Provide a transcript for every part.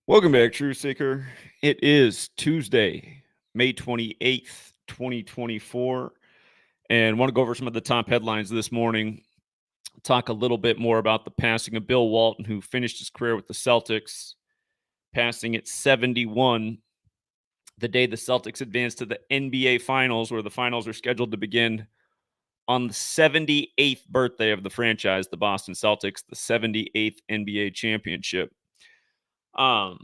Welcome back, Truth Seeker. It is Tuesday, May 28th, 2024, and want to go over some of the top headlines this morning. Talk a little bit more about the passing of Bill Walton, who finished his career with the Celtics, passing at 71, the day the Celtics advanced to the NBA Finals, where the finals are scheduled to begin on the 78th birthday of the franchise, the Boston Celtics, the 78th NBA championship. Yeah,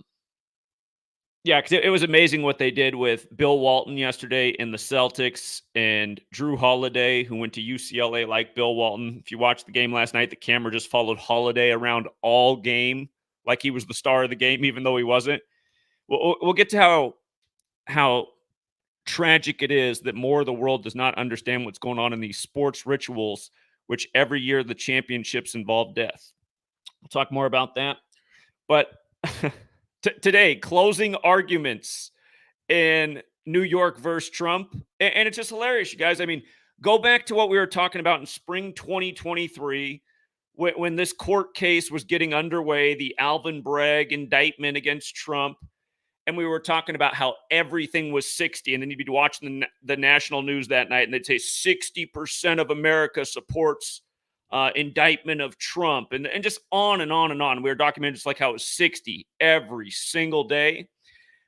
because it was amazing what they did with Bill Walton yesterday in the Celtics and Drew Holiday, who went to UCLA like Bill Walton. If you watched the game last night, the camera just followed Holiday around all game like he was the star of the game, even though he wasn't. We'll get to how tragic it is that more of the world does not understand what's going on in these sports rituals, which every year the championships involve death. We'll talk more about that. But today, closing arguments in New York versus Trump. And it's just hilarious, you guys. I mean, go back to what we were talking about in spring 2023 when this court case was getting underway, the Alvin Bragg indictment against Trump. And we were talking about how everything was 60. And then you'd be watching the national news that night and they'd say 60% of America supports indictment of Trump, and just on and on and on. We were documenting just like how it was 60 every single day.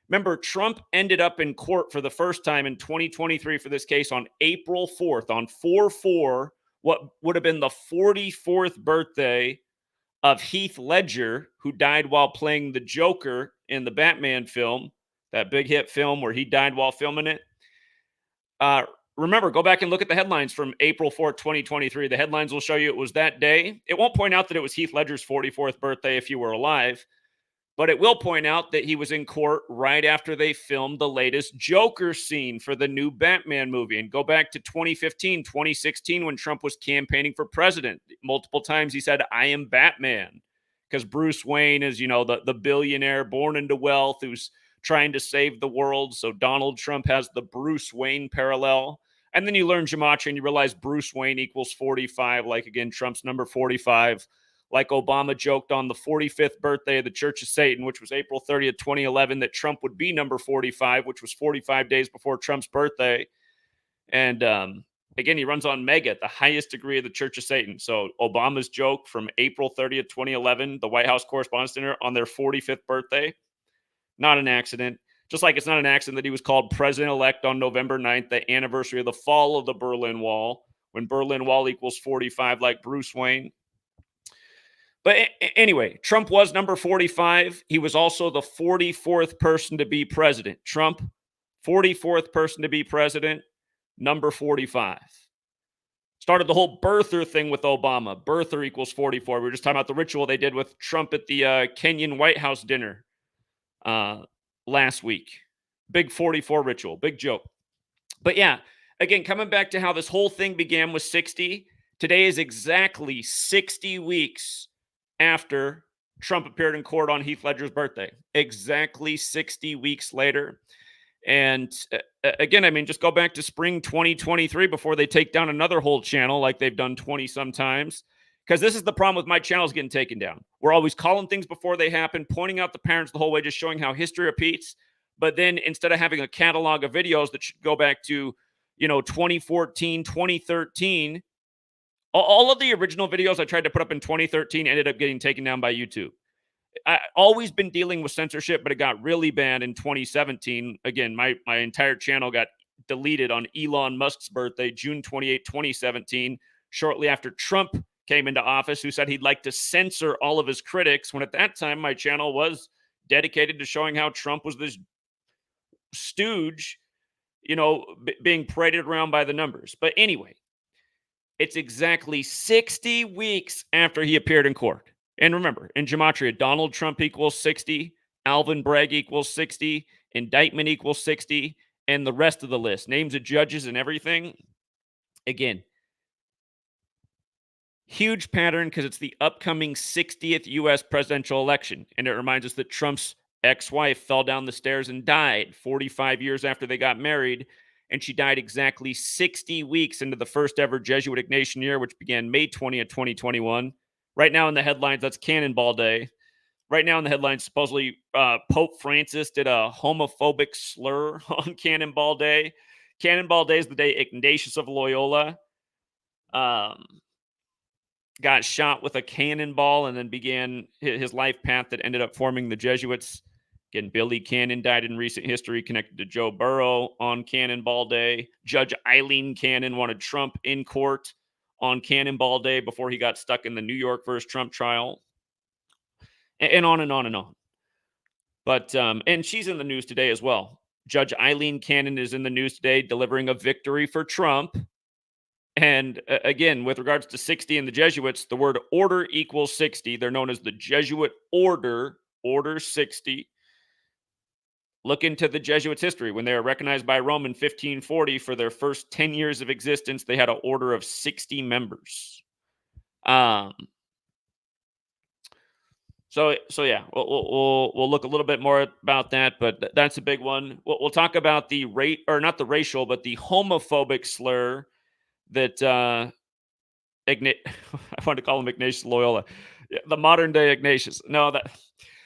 Remember, Trump ended up in court for the first time in 2023 for this case on April 4th, on 4/4, what would have been the 44th birthday of Heath Ledger, who died while playing the Joker in the Batman film, that big hit film where he died while filming it. Remember, go back and look at the headlines from April 4th, 2023. The headlines will show you it was that day. It won't point out that it was Heath Ledger's 44th birthday if you were alive, but it will point out that he was in court right after they filmed the latest Joker scene for the new Batman movie. And go back to 2015, 2016, when Trump was campaigning for president. Multiple times he said, "I am Batman," because Bruce Wayne is, the billionaire born into wealth who's trying to save the world. So Donald Trump has the Bruce Wayne parallel. And then you learn gematria and you realize Bruce Wayne equals 45. Like, again, Trump's number 45. Like Obama joked on the 45th birthday of the Church of Satan, which was April 30th, 2011, that Trump would be number 45, which was 45 days before Trump's birthday. And again, he runs on Mega, the highest degree of the Church of Satan. So Obama's joke from April 30th, 2011, the White House Correspondents' Dinner on their 45th birthday, not an accident. Just like it's not an accident that he was called president-elect on November 9th, the anniversary of the fall of the Berlin Wall, when Berlin Wall equals 45, like Bruce Wayne. But anyway, Trump was number 45. He was also the 44th person to be president. Trump, 44th person to be president, number 45. Started the whole birther thing with Obama. Birther equals 44. We were just talking about the ritual they did with Trump at the Kenyan White House dinner last week. Big 44 ritual, big joke. But yeah, again, coming back to how this whole thing began with 60, today is exactly 60 weeks after Trump appeared in court on Heath Ledger's birthday. Exactly 60 weeks later. And again, I mean, just go back to spring 2023 before they take down another whole channel like they've done 20 sometimes. Because this is the problem with my channels getting taken down. We're always calling things before they happen, pointing out the parents the whole way, just showing how history repeats. But then instead of having a catalog of videos that should go back to, 2014, 2013, all of the original videos I tried to put up in 2013 ended up getting taken down by YouTube. I've always been dealing with censorship, but it got really bad in 2017. Again, my entire channel got deleted on Elon Musk's birthday, June 28, 2017, shortly after Trump came into office, who said he'd like to censor all of his critics, when at that time my channel was dedicated to showing how Trump was this stooge, being paraded around by the numbers. But anyway, it's exactly 60 weeks after he appeared in court. And remember, in Gematria, Donald Trump equals 60, Alvin Bragg equals 60, indictment equals 60, and the rest of the list, names of judges and everything. Again, huge pattern because it's the upcoming 60th U.S. presidential election. And it reminds us that Trump's ex-wife fell down the stairs and died 45 years after they got married. And she died exactly 60 weeks into the first ever Jesuit Ignatian year, which began May 20th, 2021. Right now in the headlines, that's Cannonball Day. Right now in the headlines, supposedly Pope Francis did a homophobic slur on Cannonball Day. Cannonball Day is the day Ignatius of Loyola um, got shot with a cannonball and then began his life path that ended up forming the Jesuits. Again, Billy Cannon died in recent history connected to Joe Burrow on Cannonball Day. Judge Eileen Cannon wanted Trump in court on Cannonball Day before he got stuck in the New York versus Trump trial. And on and on and on. But, and she's in the news today as well. Judge Eileen Cannon is in the news today delivering a victory for Trump. And again, with regards to 60 and the Jesuits, the word order equals 60. They're known as the Jesuit Order, Order 60. Look into the Jesuits' history. When they were recognized by Rome in 1540, for their first 10 years of existence, they had an order of 60 members. So yeah, we'll look a little bit more about that, but that's a big one. We'll talk about the rate, or not the racial, but the homophobic slur that I want to call him Ignatius Loyola, the modern day Ignatius. No, that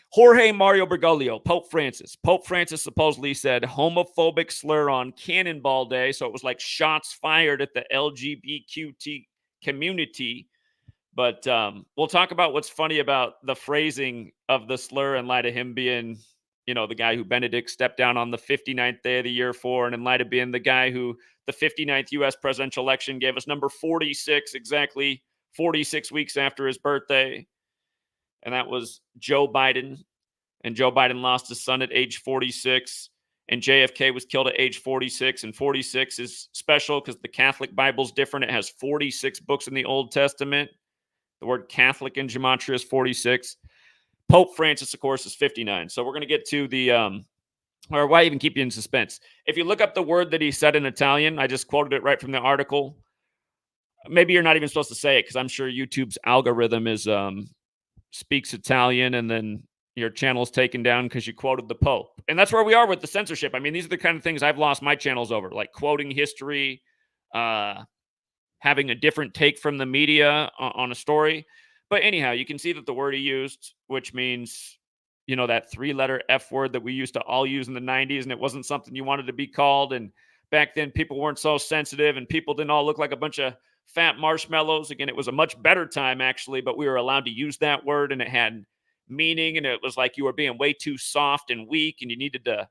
Jorge Mario Bergoglio, Pope Francis. Pope Francis supposedly said homophobic slur on Cannonball Day, so it was like shots fired at the LGBTQT community. But we'll talk about what's funny about the phrasing of the slur in light of him being, the guy who Benedict stepped down on the 59th day of the year for, and in light of being the guy who the 59th U.S. presidential election gave us number 46, exactly 46 weeks after his birthday. And that was Joe Biden. And Joe Biden lost his son at age 46. And JFK was killed at age 46. And 46 is special because the Catholic Bible's different. It has 46 books in the Old Testament. The word Catholic in Gematria is 46. Pope Francis, of course, is 59. So we're going to get to the, or why even keep you in suspense? If you look up the word that he said in Italian, I just quoted it right from the article. Maybe you're not even supposed to say it because I'm sure YouTube's algorithm is speaks Italian, and then your channel's taken down because you quoted the Pope. And that's where we are with the censorship. I mean, these are the kind of things I've lost my channels over, like quoting history, having a different take from the media on a story. But anyhow, you can see that the word he used, which means, that 3-letter F word that we used to all use in the 90s, and it wasn't something you wanted to be called. And back then, people weren't so sensitive, and people didn't all look like a bunch of fat marshmallows. Again, it was a much better time, actually, but we were allowed to use that word, and it had meaning, and it was like you were being way too soft and weak, and you needed to,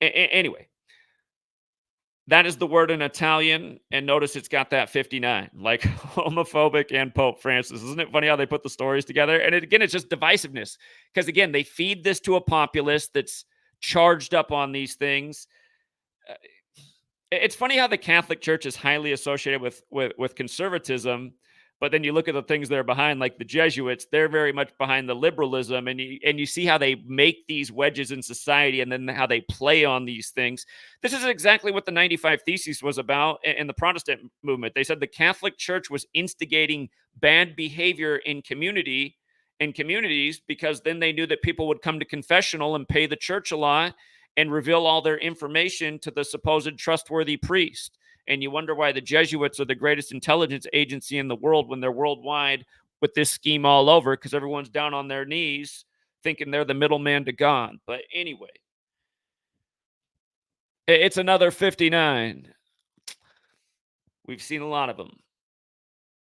anyway. That is the word in Italian, and notice it's got that 59, like homophobic and Pope Francis. Isn't it funny how they put the stories together? And again, it's just divisiveness because, again, they feed this to a populace that's charged up on these things. It's funny how the Catholic Church is highly associated with conservatism, but then you look at the things they're behind, like the Jesuits, they're very much behind the liberalism, and you see how they make these wedges in society and then how they play on these things. This is exactly what the 95 Theses was about in the Protestant movement. They said the Catholic Church was instigating bad behavior in communities because then they knew that people would come to confessional and pay the church a lot and reveal all their information to the supposed trustworthy priest. And you wonder why the Jesuits are the greatest intelligence agency in the world when they're worldwide with this scheme all over, because everyone's down on their knees thinking they're the middleman to God. But anyway, it's another 59. We've seen a lot of them.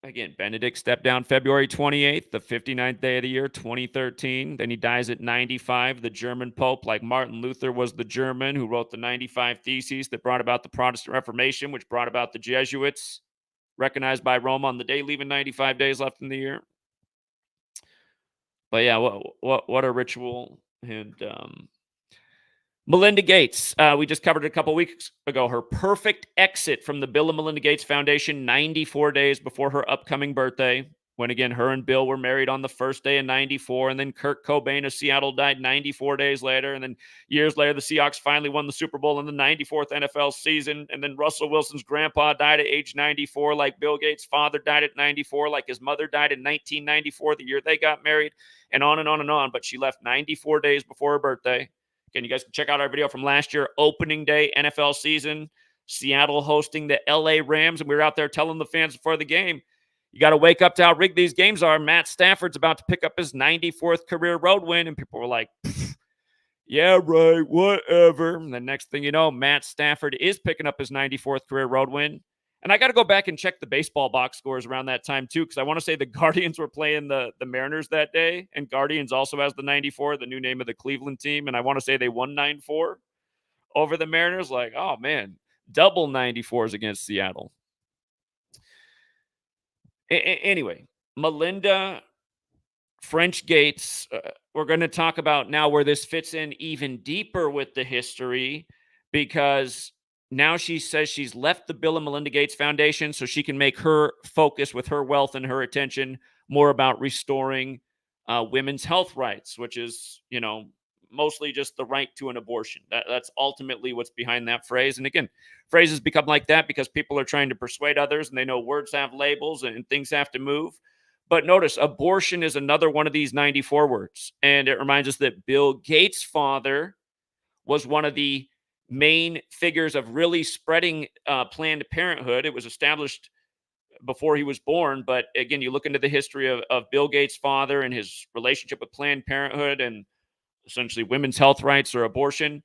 Again, Benedict stepped down February 28th, the 59th day of the year, 2013. Then he dies at 95. The German Pope, like Martin Luther, was the German who wrote the 95 Theses that brought about the Protestant Reformation, which brought about the Jesuits, recognized by Rome on the day, leaving 95 days left in the year. But yeah, what a ritual. And Melinda Gates, we just covered it a couple weeks ago, her perfect exit from the Bill and Melinda Gates Foundation 94 days before her upcoming birthday, when again, her and Bill were married on the first day in 94, and then Kurt Cobain of Seattle died 94 days later, and then years later, the Seahawks finally won the Super Bowl in the 94th NFL season, and then Russell Wilson's grandpa died at age 94, like Bill Gates' father died at 94, like his mother died in 1994, the year they got married, and on and on and on, but she left 94 days before her birthday. Again, you guys can check out our video from last year, opening day NFL season, Seattle hosting the LA Rams, and we were out there telling the fans before the game, You got to wake up to how rigged these games are. Matt Stafford's about to pick up his 94th career road win, and people were like, yeah, right, whatever. And the next thing you know, Matt Stafford is picking up his 94th career road win. And I got to go back and check the baseball box scores around that time, too, because I want to say the Guardians were playing the Mariners that day. And Guardians also has the 94, the new name of the Cleveland team. And I want to say they won 9-4 over the Mariners. Like, oh, man, double 94s against Seattle. Anyway, Melinda French Gates, we're going to talk about now where this fits in even deeper with the history, because now she says she's left the Bill and Melinda Gates Foundation so she can make her focus with her wealth and her attention more about restoring women's health rights, which is, mostly just the right to an abortion. That's ultimately what's behind that phrase. And again, phrases become like that because people are trying to persuade others, and they know words have labels and things have to move. But notice, abortion is another one of these 94 words. And it reminds us that Bill Gates' father was one of the main figures of really spreading Planned Parenthood. It was established before he was born. But again, you look into the history of Bill Gates' father and his relationship with Planned Parenthood and essentially women's health rights or abortion.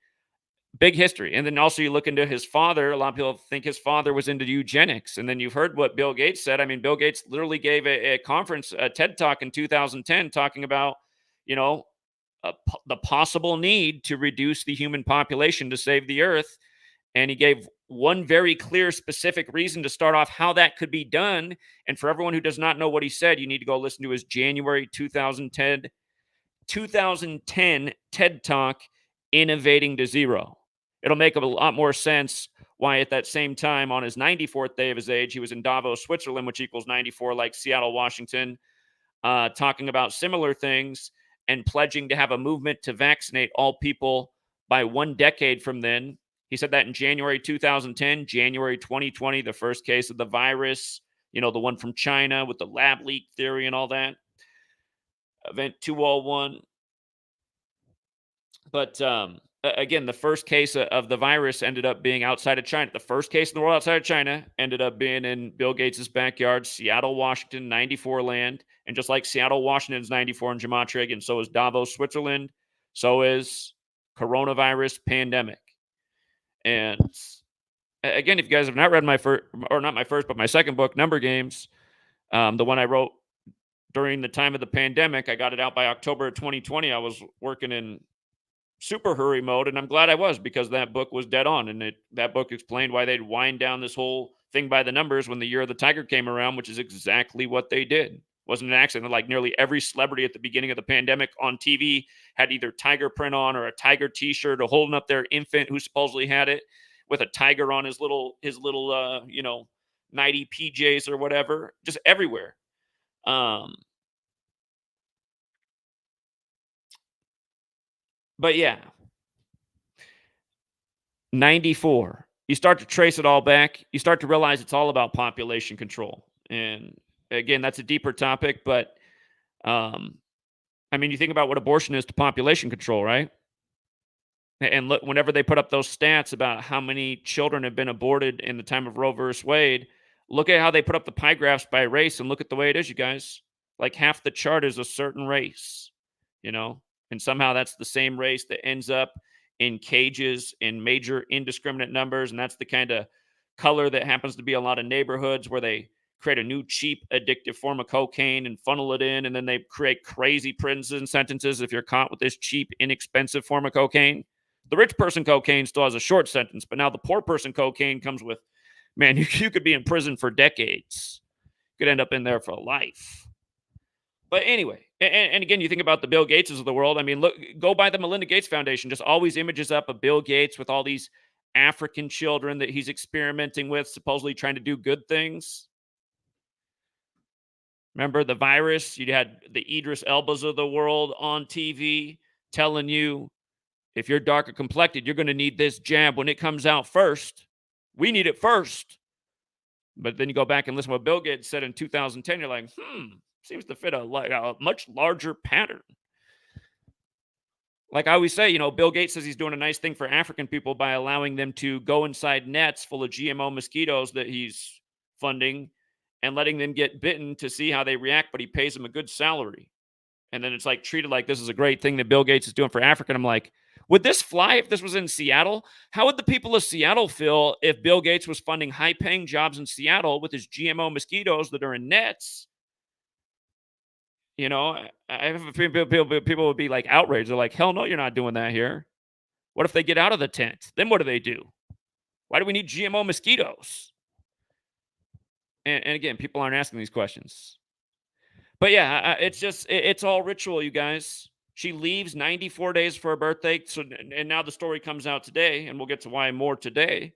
Big history. And then also you look into his father. A lot of people think his father was into eugenics. And then you've heard what Bill Gates said. I mean, Bill Gates literally gave a conference, a TED Talk in 2010, talking about, the possible need to reduce the human population to save the earth. And he gave one very clear, specific reason to start off how that could be done. And for everyone who does not know what he said, you need to go listen to his January 2010 TED Talk, Innovating to Zero. It'll make a lot more sense why at that same time, on his 94th day of his age, he was in Davos, Switzerland, which equals 94, like Seattle, Washington, talking about similar things and pledging to have a movement to vaccinate all people by 1 decade from then. He said that in January 2010, January 2020, the first case of the virus, the one from China with the lab leak theory and all that. Event 201. But again, the first case of the virus ended up being outside of China. The first case in the world outside of China ended up being in Bill Gates' backyard, Seattle, Washington, 94 land. And just like Seattle, Washington's 94 in Gematria, and so is Davos, Switzerland. So is coronavirus pandemic. And again, if you guys have not read my first, or not my first, but my second book, Number Games, the one I wrote during the time of the pandemic, I got it out by October of 2020. I was working in super hurry mode, and I'm glad I was, because that book was dead on, and that book explained why they'd wind down this whole thing by the numbers when the year of the tiger came around, which is exactly what they did. It wasn't an accident. Like nearly every celebrity at the beginning of the pandemic on TV had either tiger print on or a tiger t-shirt, or holding up their infant who supposedly had it with a tiger on his little nighty PJs or whatever, just everywhere. But yeah, 94. You start to trace it all back. You start to realize it's all about population control. And again, that's a deeper topic, but you think about what abortion is to population control, right? And look, whenever they put up those stats about how many children have been aborted in the time of Roe versus Wade, look at how they put up the pie graphs by race, and look at the way it is, you guys. Like half the chart is a certain race, and somehow that's the same race that ends up in cages in major indiscriminate numbers. And that's the kind of color that happens to be a lot of neighborhoods where they create a new cheap addictive form of cocaine and funnel it in. And then they create crazy prison sentences if you're caught with this cheap, inexpensive form of cocaine. The rich person cocaine still has a short sentence, but now the poor person cocaine comes with, man, you could be in prison for decades. You could end up in there for life. But anyway, and again, you think about the Bill Gateses of the world. I mean, look, go by the Melinda Gates Foundation. Just always images up of Bill Gates with all these African children that he's experimenting with, supposedly trying to do good things. Remember the virus? You had the Idris Elbas of the world on TV telling you, if you're darker complected, you're going to need this jab when it comes out first. We need it first. But then you go back and listen to what Bill Gates said in 2010. You're like, seems to fit a much larger pattern. Like I always say, Bill Gates says he's doing a nice thing for African people by allowing them to go inside nets full of GMO mosquitoes that he's funding and letting them get bitten to see how they react, but he pays them a good salary. And then it's like treated like this is a great thing that Bill Gates is doing for Africa. And I'm like, would this fly if this was in Seattle? How would the people of Seattle feel if Bill Gates was funding high paying jobs in Seattle with his GMO mosquitoes that are in nets? You know, I have a feeling people would be like outraged. They're like, hell no, you're not doing that here. What if they get out of the tent? Then what do? Why do we need GMO mosquitoes? And again, people aren't asking these questions. But yeah, it's just it's all ritual, you guys. She leaves 94 days for her birthday. So and now the story comes out today, and we'll get to why more today.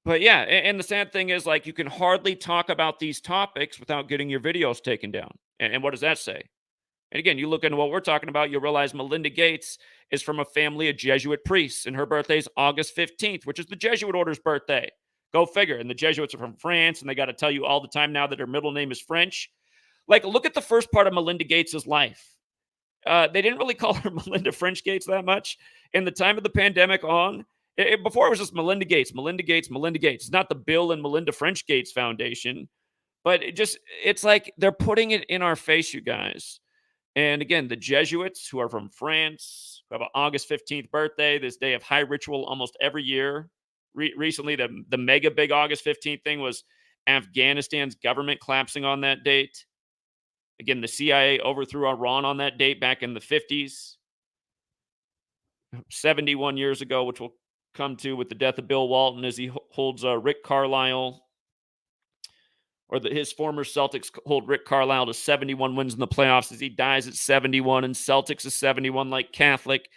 But yeah, and the sad thing is, like, you can hardly talk about these topics without getting your videos taken down. And what does that say? And again, you look into what we're talking about, you realize Melinda Gates is from a family of Jesuit priests, and her birthday is August 15th, which is the Jesuit order's birthday. Go figure. And the Jesuits are from France, and they got to tell you all the time now that her middle name is French. Like, look at the first part of Melinda Gates's life. They didn't really call her Melinda French Gates that much. In the time of the pandemic before it was just Melinda Gates, Melinda Gates, Melinda Gates. It's not the Bill and Melinda French Gates Foundation, but it's like they're putting it in our face, you guys. And again, the Jesuits, who are from France, who have an August 15th birthday, this day of high ritual almost every year. Recently, the mega big August 15th thing was Afghanistan's government collapsing on that date. Again, the CIA overthrew Iran on that date back in the 50s, 71 years ago, which we'll come to with the death of Bill Walton as he holds Rick Carlisle, or his former Celtics hold Rick Carlisle to 71 wins in the playoffs as he dies at 71, and Celtics is 71 like Catholic.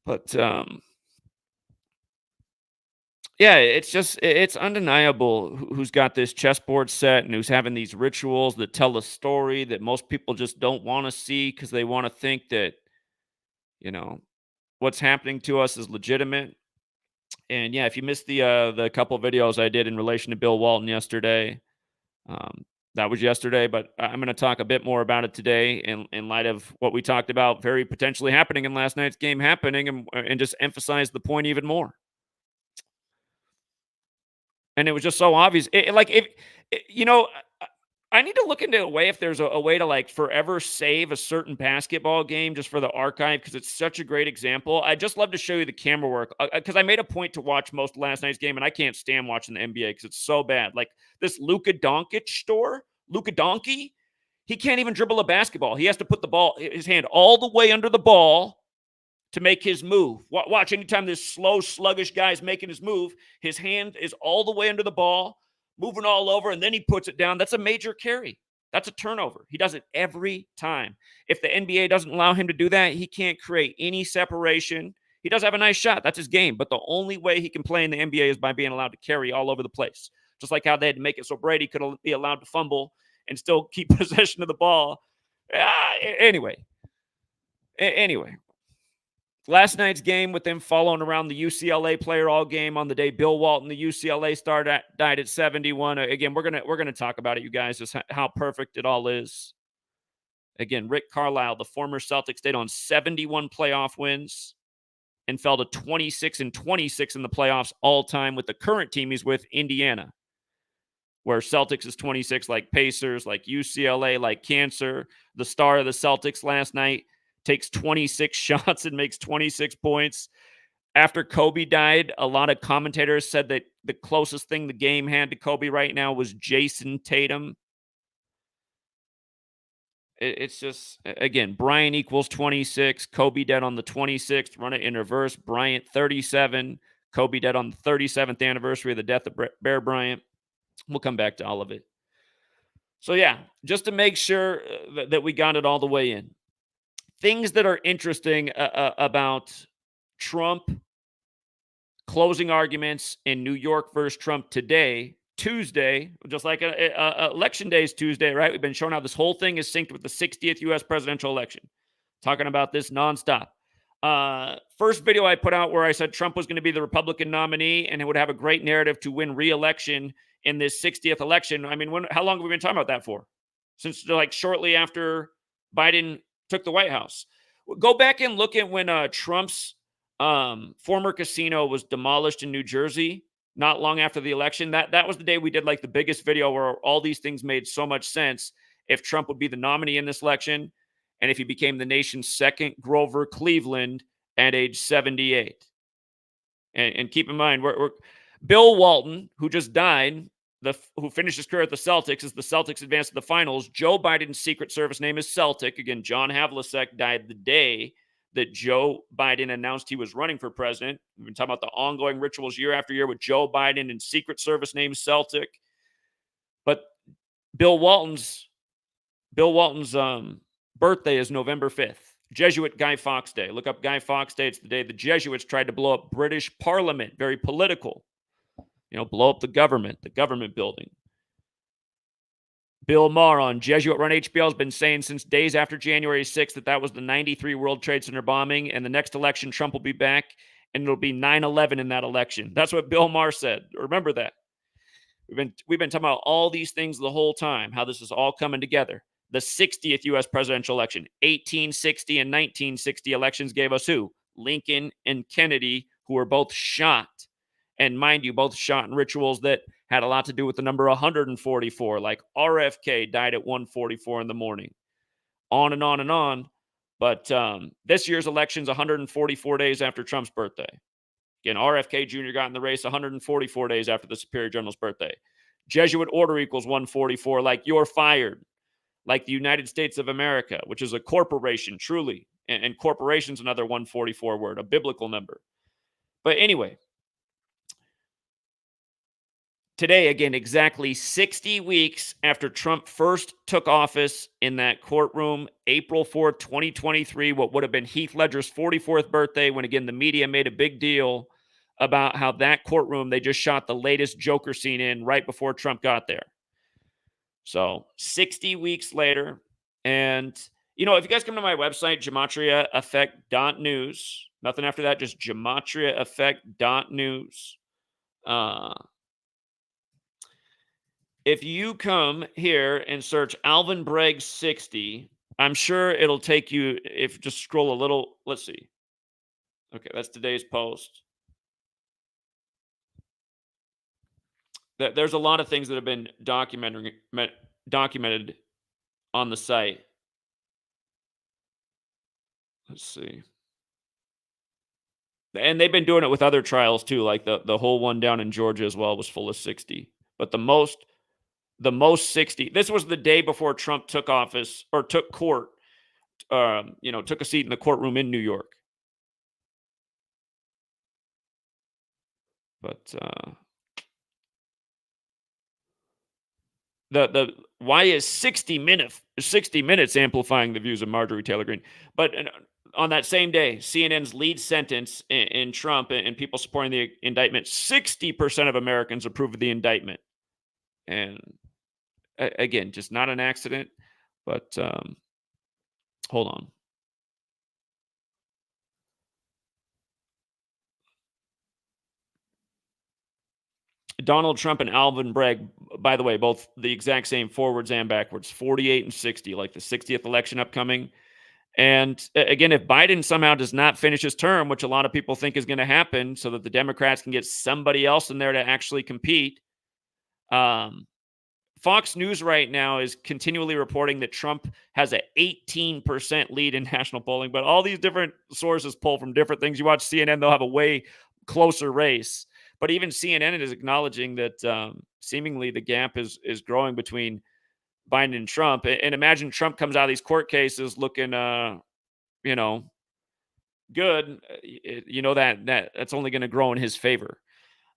But yeah, it's undeniable who's got this chessboard set and who's having these rituals that tell a story that most people just don't want to see because they want to think that, you know, what's happening to us is legitimate. And yeah, if you missed the couple of videos I did in relation to Bill Walton yesterday, that was yesterday, but I'm going to talk a bit more about it today in light of what we talked about very potentially happening in last night's game happening, and just emphasize the point even more. And it was just so obvious. I need to look into a way if there's a way to like forever save a certain basketball game just for the archive because it's such a great example. I'd just love to show you the camera work because I made a point to watch most of last night's game, and I can't stand watching the NBA because it's so bad. Like this Luka Donkey, he can't even dribble a basketball. He has to put his hand all the way under the ball to make his move. Watch, anytime this slow, sluggish guy is making his move, his hand is all the way under the ball, moving all over, and then he puts it down. That's a major carry. That's a turnover. He does it every time. If the NBA doesn't allow him to do that, he can't create any separation. He does have a nice shot. That's his game. But the only way he can play in the NBA is by being allowed to carry all over the place. Just like how they had to make it so Brady could be allowed to fumble and still keep possession of the ball. Anyway. Last night's game with them following around the UCLA player all game on the day Bill Walton, the UCLA star, died at 71. Again, we're gonna talk about it, you guys, just how perfect it all is. Again, Rick Carlisle, the former Celtics, stayed on 71 playoff wins and fell to 26-26 in the playoffs all time with the current team he's with, Indiana, where Celtics is 26, like Pacers, like UCLA, like Cancer. The star of the Celtics last night takes 26 shots and makes 26 points. After Kobe died, a lot of commentators said that the closest thing the game had to Kobe right now was Jason Tatum. It's just, again, Bryant equals 26, Kobe dead on the 26th, run it in reverse, Bryant 37, Kobe dead on the 37th anniversary of the death of Bear Bryant. We'll come back to all of it. So yeah, just to make sure that we got it all the way in. Things that are interesting about Trump closing arguments in New York versus Trump today, Tuesday, just like election day is Tuesday, right? We've been showing how this whole thing is synced with the 60th U.S. presidential election. Talking about this nonstop. First video I put out where I said Trump was going to be the Republican nominee and it would have a great narrative to win re-election in this 60th election. I mean, how long have we been talking about that for? Since like shortly after Biden took the White House. Go back and look at when Trump's former casino was demolished in New Jersey. not long after the election. That was the day we did like the biggest video where all these things made so much sense. If Trump would be the nominee in this election, and if he became the nation's second Grover Cleveland at age 78. And keep in mind, we're Bill Walton, who just died, who finished his career at the Celtics, as the Celtics advanced to the finals. Joe Biden's Secret Service name is Celtic. Again, John Havlicek died the day that Joe Biden announced he was running for president. We've been talking about the ongoing rituals year after year with Joe Biden and Secret Service name Celtic. But Bill Walton's birthday is November 5th. Jesuit Guy Fawkes Day. Look up Guy Fawkes Day. It's the day the Jesuits tried to blow up British Parliament. Very political. Blow up the government building. Bill Maher on Jesuit-run HBO has been saying since days after January 6th that was the 93 World Trade Center bombing, and the next election, Trump will be back, and it'll be 9/11 in that election. That's what Bill Maher said. Remember that. We've been talking about all these things the whole time, how this is all coming together. The 60th U.S. presidential election, 1860 and 1960 elections gave us who? Lincoln and Kennedy, who were both shot. And mind you, both shot in rituals that had a lot to do with the number 144, like RFK died at 1:44 in the morning. On and on and on. But this year's election is 144 days after Trump's birthday. Again, RFK Jr. got in the race 144 days after the Superior General's birthday. Jesuit order equals 144, like you're fired. Like the United States of America, which is a corporation, truly. And corporation's another 144 word, a biblical number. But anyway, today, again, exactly 60 weeks after Trump first took office in that courtroom, April 4th, 2023, what would have been Heath Ledger's 44th birthday, when, again, the media made a big deal about how that courtroom, they just shot the latest Joker scene in right before Trump got there. So 60 weeks later, and, if you guys come to my website, GematriaEffect.news, nothing after that, just GematriaEffect.news. If you come here and search Alvin Bragg 60, I'm sure it'll take you, if just scroll a little, let's see. Okay, that's today's post. There's a lot of things that have been documented on the site. Let's see. And they've been doing it with other trials too, like the whole one down in Georgia as well was full of 60. But the most 60, this was the day before Trump took office, or took court, took a seat in the courtroom in New York. But the why is 60 minutes amplifying the views of Marjorie Taylor Greene? But on that same day, CNN's lead sentence in Trump and people supporting the indictment, 60% of Americans approve of the indictment. And again, just not an accident. But hold on. Donald Trump and Alvin Bragg, by the way, both the exact same forwards and backwards, 48 and 60, like the 60th election upcoming. And again, if Biden somehow does not finish his term, which a lot of people think is going to happen, so that the Democrats can get somebody else in there to actually compete, Fox News right now is continually reporting that Trump has an 18% lead in national polling, but all these different sources pull from different things. You watch CNN, they'll have a way closer race. But even CNN is acknowledging that seemingly the gap is growing between Biden and Trump. And imagine Trump comes out of these court cases looking, good. That's only going to grow in his favor.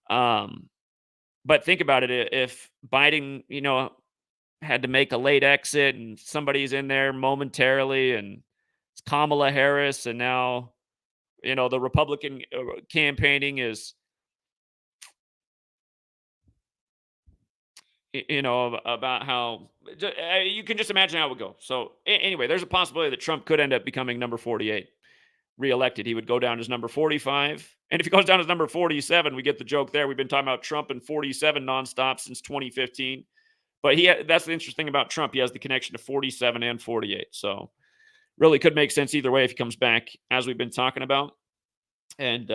But think about it. If Biden, had to make a late exit and somebody's in there momentarily, and it's Kamala Harris, and now, the Republican campaigning is, about how you can just imagine how it would go. So anyway, there's a possibility that Trump could end up becoming number 48, reelected. He would go down as number 45. And if he goes down as number 47, we get the joke there. We've been talking about Trump and 47 nonstop since 2015. But that's the interesting thing about Trump. He has the connection to 47 and 48. So really could make sense either way if he comes back, as we've been talking about. And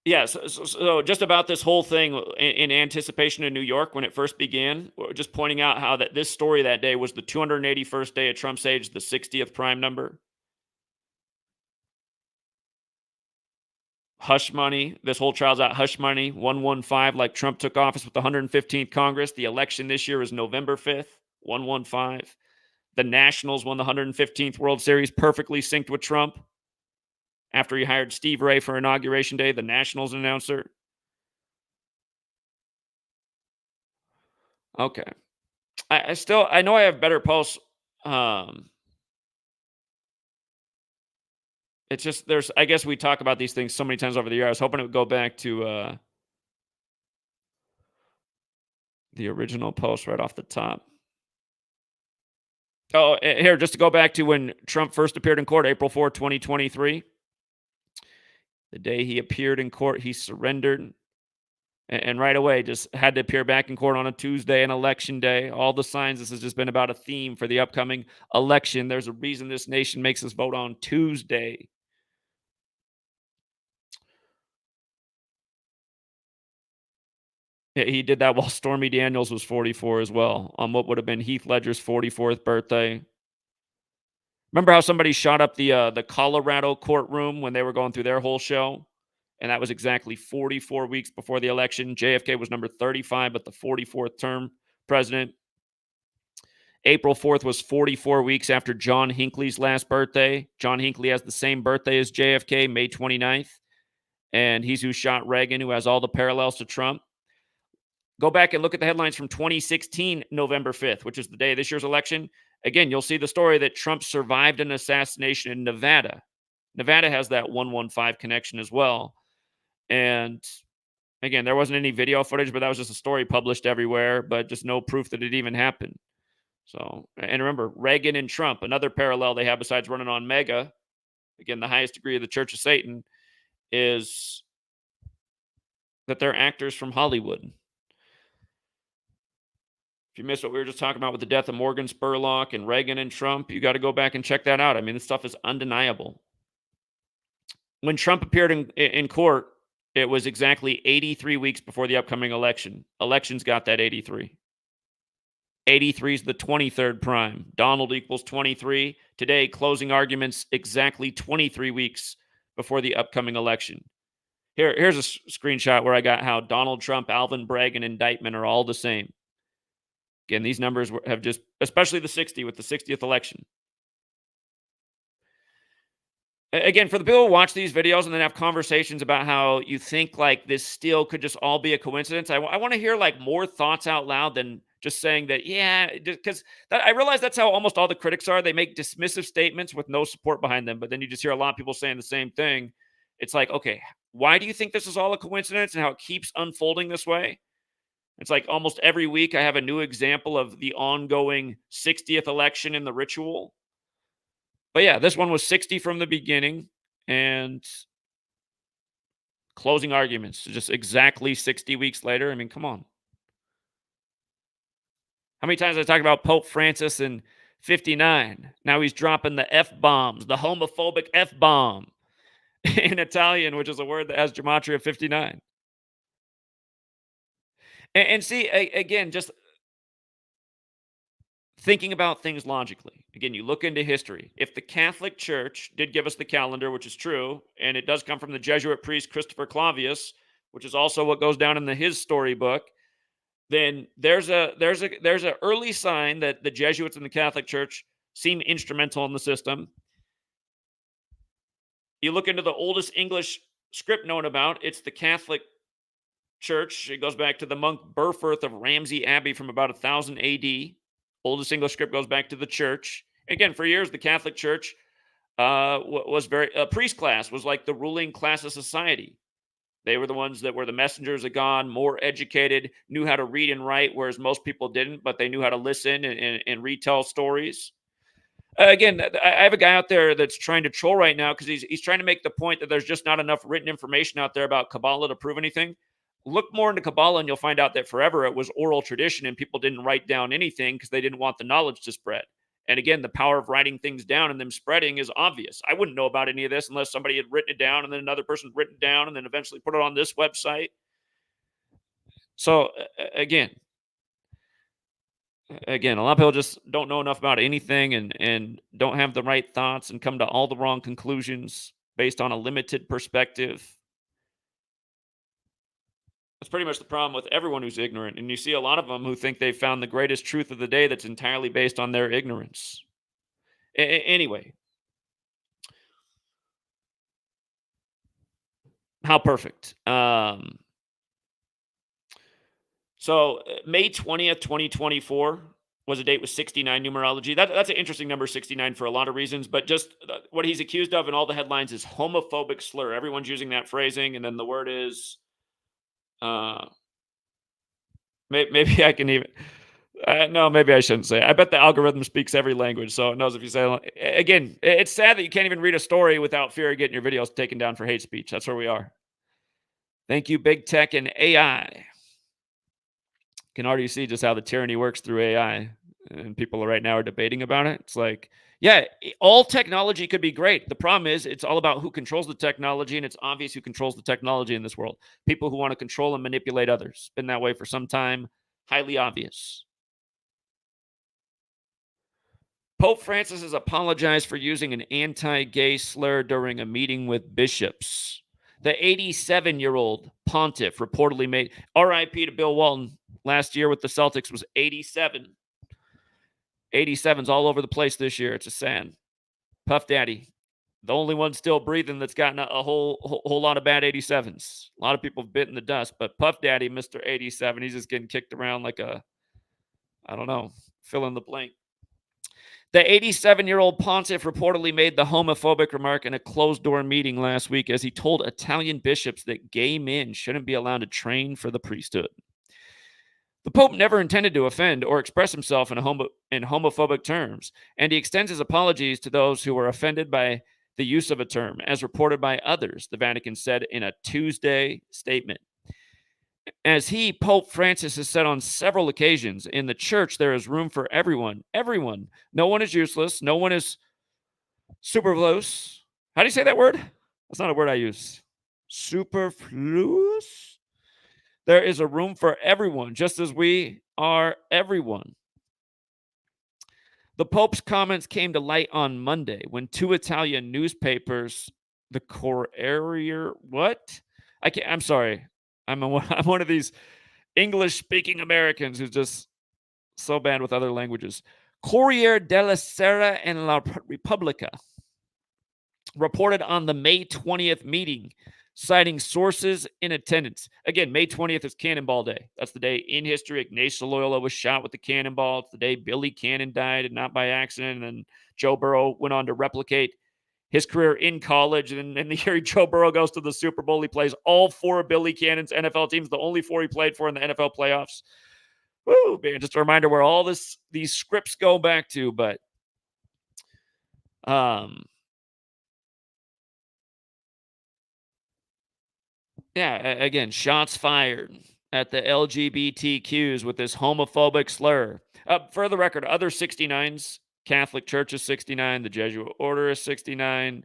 Yeah, so just about this whole thing in anticipation in New York when it first began, just pointing out how that this story that day was the 281st day of Trump's age, the 60th prime number. Hush money. This whole trial's out hush money. 115, like Trump took office with the 115th Congress. The election this year is November 5th. 115. The Nationals won the 115th World Series, perfectly synced with Trump. After he hired Steve Ray for Inauguration Day, the Nationals announcer. Okay. I still I know I have better posts. Um, it's just there's I guess we talk about these things so many times over the year. I was hoping it would go back to the original post right off the top. Oh, here, just to go back to when Trump first appeared in court, April 4th, 2023. The day he appeared in court, he surrendered. And right away, just had to appear back in court on a Tuesday, an election day. All the signs, this has just been about a theme for the upcoming election. There's a reason this nation makes us vote on Tuesday. Yeah, he did that while Stormy Daniels was 44 as well, on what would have been Heath Ledger's 44th birthday. Remember how somebody shot up the Colorado courtroom when they were going through their whole show? And that was exactly 44 weeks before the election. JFK was number 35, but the 44th term president. April 4th was 44 weeks after John Hinckley's last birthday. John Hinckley has the same birthday as JFK, May 29th. And he's who shot Reagan, who has all the parallels to Trump. Go back and look at the headlines from 2016, November 5th, which is the day of this year's election. Again, you'll see the story that Trump survived an assassination in Nevada. Nevada has that 115 connection as well. And again, there wasn't any video footage, but that was just a story published everywhere, but just no proof that it even happened. So, and remember, Reagan and Trump, another parallel they have besides running on mega, again, the highest degree of the Church of Satan, is that they're actors from Hollywood. If you missed what we were just talking about with the death of Morgan Spurlock and Reagan and Trump, you got to go back and check that out. I mean, this stuff is undeniable. When Trump appeared in court, it was exactly 83 weeks before the upcoming election. Elections got that 83. 83 is the 23rd prime. Donald equals 23. Today, closing arguments exactly 23 weeks before the upcoming election. Here's a screenshot where I got how Donald Trump, Alvin Bragg, and indictment are all the same. Again, these numbers have just, especially the 60 with the 60th election. Again, for the people who watch these videos and then have conversations about how you think like this still could just all be a coincidence, I want to hear like more thoughts out loud than just saying that, yeah, because I realize that's how almost all the critics are. They make dismissive statements with no support behind them, but then you just hear a lot of people saying the same thing. It's like, okay, why do you think this is all a coincidence and how it keeps unfolding this way? It's like almost every week I have a new example of the ongoing 60th election in the ritual. But yeah, this one was 60 from the beginning and closing arguments just exactly 60 weeks later. I mean, come on. How many times I talked about Pope Francis in 59? Now he's dropping the F bombs, the homophobic F bomb in Italian, which is a word that has gematria 59. And see, again, just thinking about things logically. Again, you look into history. If the Catholic Church did give us the calendar, which is true, and it does come from the Jesuit priest Christopher Clavius, which is also what goes down in his storybook, then there's a early sign that the Jesuits and the Catholic Church seem instrumental in the system. You look into the oldest English script known about, it's the Catholic Church. It goes back to the monk Burfirth of Ramsey Abbey from about 1000 AD. Oldest English script goes back to the church. Again, for years, the Catholic Church was very, priest class was like the ruling class of society. They were the ones that were the messengers of God, more educated, knew how to read and write, whereas most people didn't, but they knew how to listen and retell stories. Again, I have a guy out there that's trying to troll right now because he's trying to make the point that there's just not enough written information out there about Kabbalah to prove anything. Look more into Kabbalah and you'll find out that forever it was oral tradition and people didn't write down anything because they didn't want the knowledge to spread. And again, the power of writing things down and them spreading is obvious. I wouldn't know about any of this unless somebody had written it down and then another person had written it down and then eventually put it on this website. So again, a lot of people just don't know enough about anything and don't have the right thoughts and come to all the wrong conclusions based on a limited perspective. That's pretty much the problem with everyone who's ignorant. And you see a lot of them who think they've found the greatest truth of the day that's entirely based on their ignorance. Anyway, how perfect. May 20th, 2024 was a date with 69 numerology. That's an interesting number, 69, for a lot of reasons, but just what he's accused of in all the headlines is homophobic slur. Everyone's using that phrasing, and then the word is, uh, maybe I can even, no, maybe I shouldn't say it. I bet the algorithm speaks every language, so it knows if you say, again, it's sad that you can't even read a story without fear of getting your videos taken down for hate speech. That's where we are. Thank you, big tech and AI. Can already see just how the tyranny works through AI, and people right now are debating about it. It's like, yeah, all technology could be great. The problem is it's all about who controls the technology, and it's obvious who controls the technology in this world. People who want to control and manipulate others. Been that way for some time. Highly obvious. Pope Francis has apologized for using an anti-gay slur during a meeting with bishops. The 87-year-old pontiff reportedly made RIP to Bill Walton last year with the Celtics was 87. 87's all over the place this year. It's a sad. Puff Daddy, the only one still breathing that's gotten a whole lot of bad 87s. A lot of people have bitten the dust, but Puff Daddy, Mr. 87, he's just getting kicked around like a, I don't know, fill in the blank. The 87-year-old pontiff reportedly made the homophobic remark in a closed-door meeting last week as he told Italian bishops that gay men shouldn't be allowed to train for the priesthood. The Pope never intended to offend or express himself in homophobic terms, and he extends his apologies to those who were offended by the use of a term, as reported by others, the Vatican said in a Tuesday statement. As Pope Francis, has said on several occasions, in the church there is room for everyone. Everyone. No one is useless. No one is superfluous. How do you say that word? That's not a word I use. Superfluous? There is a room for everyone, just as we are everyone. The Pope's comments came to light on Monday when two Italian newspapers, the Corriere, what? I'm sorry. I'm one of these English-speaking Americans who's just so bad with other languages. Corriere della Sera and La Repubblica reported on the May 20th meeting, citing sources in attendance. Again, May 20th is Cannonball Day. That's the day in history Ignatius Loyola was shot with the cannonball. It's the day Billy Cannon died, and not by accident. And Joe Burrow went on to replicate his career in college. And in the year Joe Burrow goes to the Super Bowl, he plays all four of Billy Cannon's NFL teams, the only four he played for in the NFL playoffs. Woo, man, just a reminder where all these scripts go back to. But yeah, again, shots fired at the LGBTQs with this homophobic slur. For the record, other 69s, Catholic Church is 69, the Jesuit Order is 69,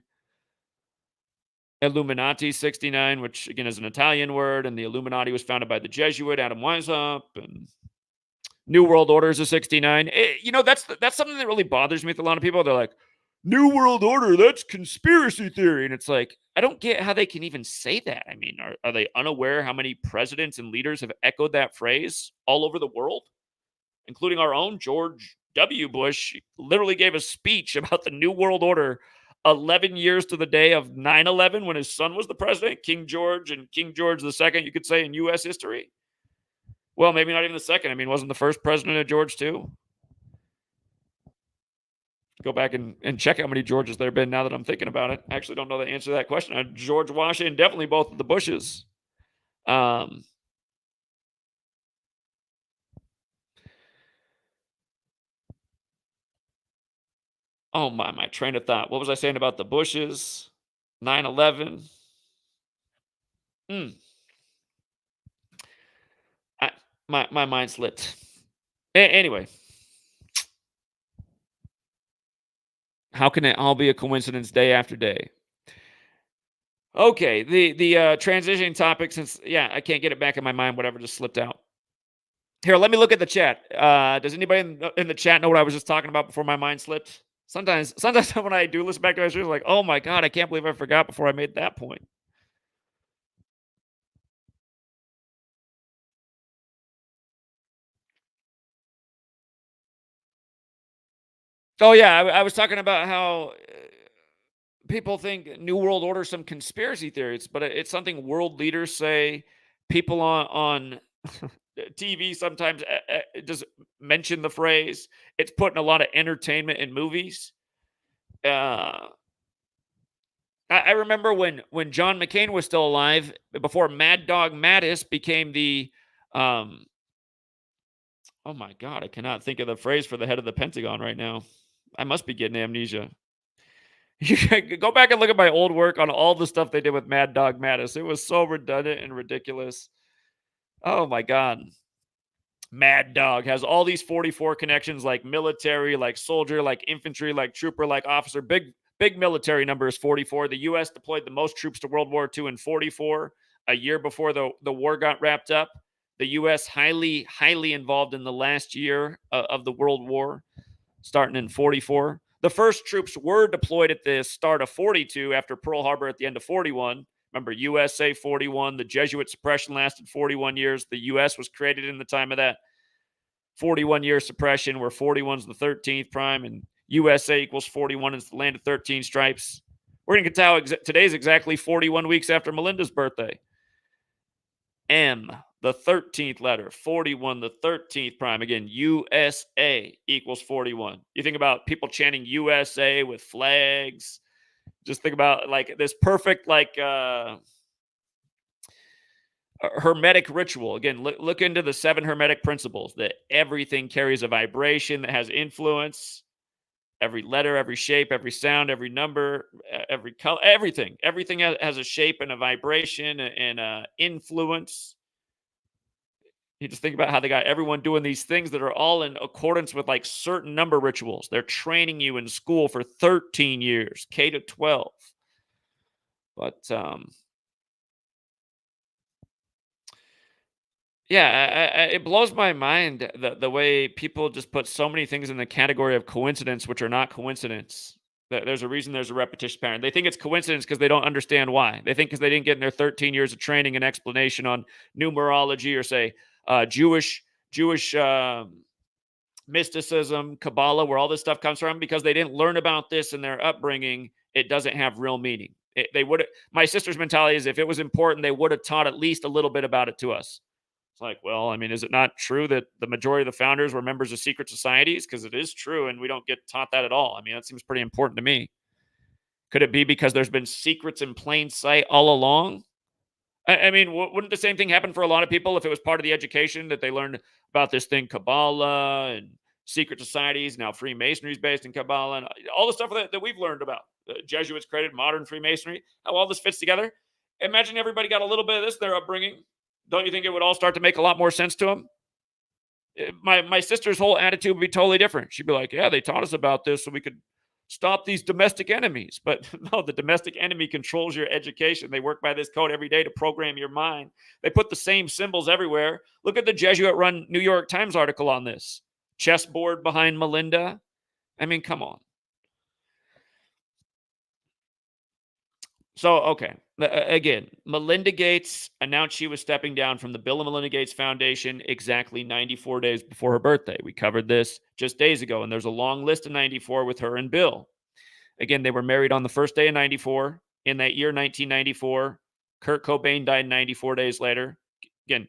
Illuminati 69, which again is an Italian word, and the Illuminati was founded by the Jesuit Adam Weishaupt, and New World Order is a 69. That's something that really bothers me with a lot of people. They're like, New World Order, that's conspiracy theory. And it's like, I don't get how they can even say that. I mean, are they unaware how many presidents and leaders have echoed that phrase all over the world, including our own George W. Bush? Literally gave a speech about the New World Order 11 years to the day of 9/11 when his son was the president, King George, and King George II, you could say, in U.S. history. Well, maybe not even the second. I mean, wasn't the first president of George too? Go back and check how many Georges there have been now that I'm thinking about it. I actually don't know the answer to that question. George Washington, definitely both of the Bushes. Oh, my train of thought. What was I saying about the Bushes? 9/11. My mind slipped. Anyway, How can it all be a coincidence day after day? Okay, the transitioning topic since yeah, I can't get it back in my mind, whatever just slipped out. Here, let me look at the chat. Does anybody in the chat know what I was just talking about before my mind slipped? Sometimes when I do listen back to my shows, like, oh my god, I can't believe I forgot before I made that point. Oh yeah, I was talking about how people think New World Order is some conspiracy theories, but it's something world leaders say. People on TV sometimes just mention the phrase. It's put in a lot of entertainment in movies. Uh, I remember when John McCain was still alive, before Mad Dog Mattis became the um, oh my god, I cannot think of the phrase for the head of the Pentagon right now. I must be getting amnesia. You can go back and look at my old work on all the stuff they did with Mad Dog Mattis. It was so redundant and ridiculous. Oh my god. Mad Dog has all these 44 connections, like military, like soldier, like infantry, like trooper, like officer. Big military number is 44. The U.S. deployed the most troops to World War II in 44, a year before the war got wrapped up. The U.S. highly involved in the last year of the World War, starting in 44. The first troops were deployed at the start of 42 after Pearl Harbor at the end of 41. Remember, USA 41, the Jesuit suppression lasted 41 years. The U.S. was created in the time of that 41-year suppression, where 41 is the 13th prime and USA equals 41 is the land of 13 stripes. We're going to tell today's exactly 41 weeks after Melinda's birthday. M, the 13th letter, 41, the 13th prime. Again, USA equals 41. You think about people chanting USA with flags. Just think about like this perfect, like, hermetic ritual. Again, look into the 7 hermetic principles that everything carries a vibration that has influence. Every letter, every shape, every sound, every number, every color, everything has a shape and a vibration and influence. You just think about how they got everyone doing these things that are all in accordance with like certain number rituals. They're training you in school for 13 years, K to 12. But yeah, it blows my mind the way people just put so many things in the category of coincidence, which are not coincidence. There's a reason there's a repetition pattern. They think it's coincidence because they don't understand why. They think because they didn't get in their 13 years of training and explanation on numerology or say Jewish mysticism, Kabbalah, where all this stuff comes from, because they didn't learn about this in their upbringing. It doesn't have real meaning. They would. My sister's mentality is if it was important, they would have taught at least a little bit about it to us. It's like, well, I mean, is it not true that the majority of the founders were members of secret societies? Because it is true, and we don't get taught that at all. I mean, that seems pretty important to me. Could it be because there's been secrets in plain sight all along? I mean, wouldn't the same thing happen for a lot of people if it was part of the education that they learned about this thing, Kabbalah and secret societies? Now, Freemasonry is based in Kabbalah and all the stuff that we've learned about. The Jesuits created modern Freemasonry, how all this fits together. Imagine everybody got a little bit of this in their upbringing. Don't you think it would all start to make a lot more sense to them? My sister's whole attitude would be totally different. She'd be like, "Yeah, they taught us about this so we could stop these domestic enemies." But no, the domestic enemy controls your education. They work by this code every day to program your mind. They put the same symbols everywhere. Look at the Jesuit-run New York Times article on this. Chessboard behind Melinda. I mean, come on. So, okay. Again, Melinda Gates announced she was stepping down from the Bill and Melinda Gates Foundation exactly 94 days before her birthday. We covered this just days ago, and there's a long list of 94 with her and Bill. Again, they were married on the first day of 94. In that year, 1994, Kurt Cobain died 94 days later. Again,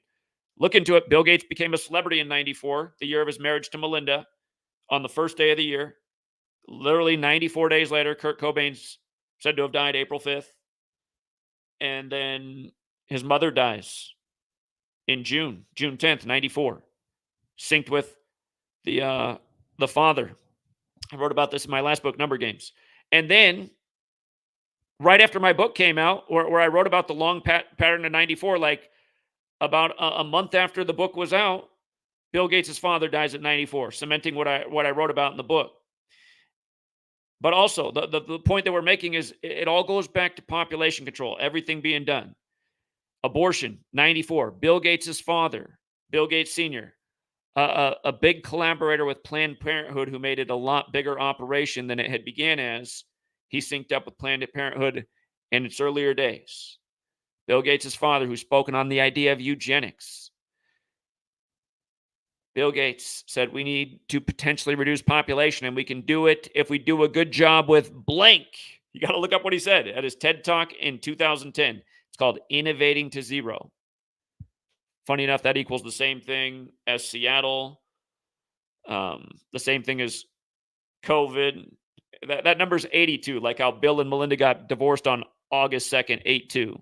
look into it. Bill Gates became a celebrity in 94, the year of his marriage to Melinda, on the first day of the year. Literally 94 days later, Kurt Cobain's said to have died April 5th. And then his mother dies in June 10th, 94. Synced with the father. I wrote about this in my last book, Number Games. And then right after my book came out, where I wrote about the long pattern of 94, like about a month after the book was out, Bill Gates' father dies at 94, cementing what I wrote about in the book. But also, the point that we're making is it all goes back to population control, everything being done. Abortion, 94. Bill Gates' father, Bill Gates Sr., a big collaborator with Planned Parenthood who made it a lot bigger operation than it had began as. He synced up with Planned Parenthood in its earlier days. Bill Gates' father, who's spoken on the idea of eugenics. Bill Gates said we need to potentially reduce population, and we can do it if we do a good job with blank. You got to look up what he said at his TED Talk in 2010. It's called Innovating to Zero. Funny enough, that equals the same thing as Seattle, the same thing as COVID. That number's 82, like how Bill and Melinda got divorced on August 2nd, 82.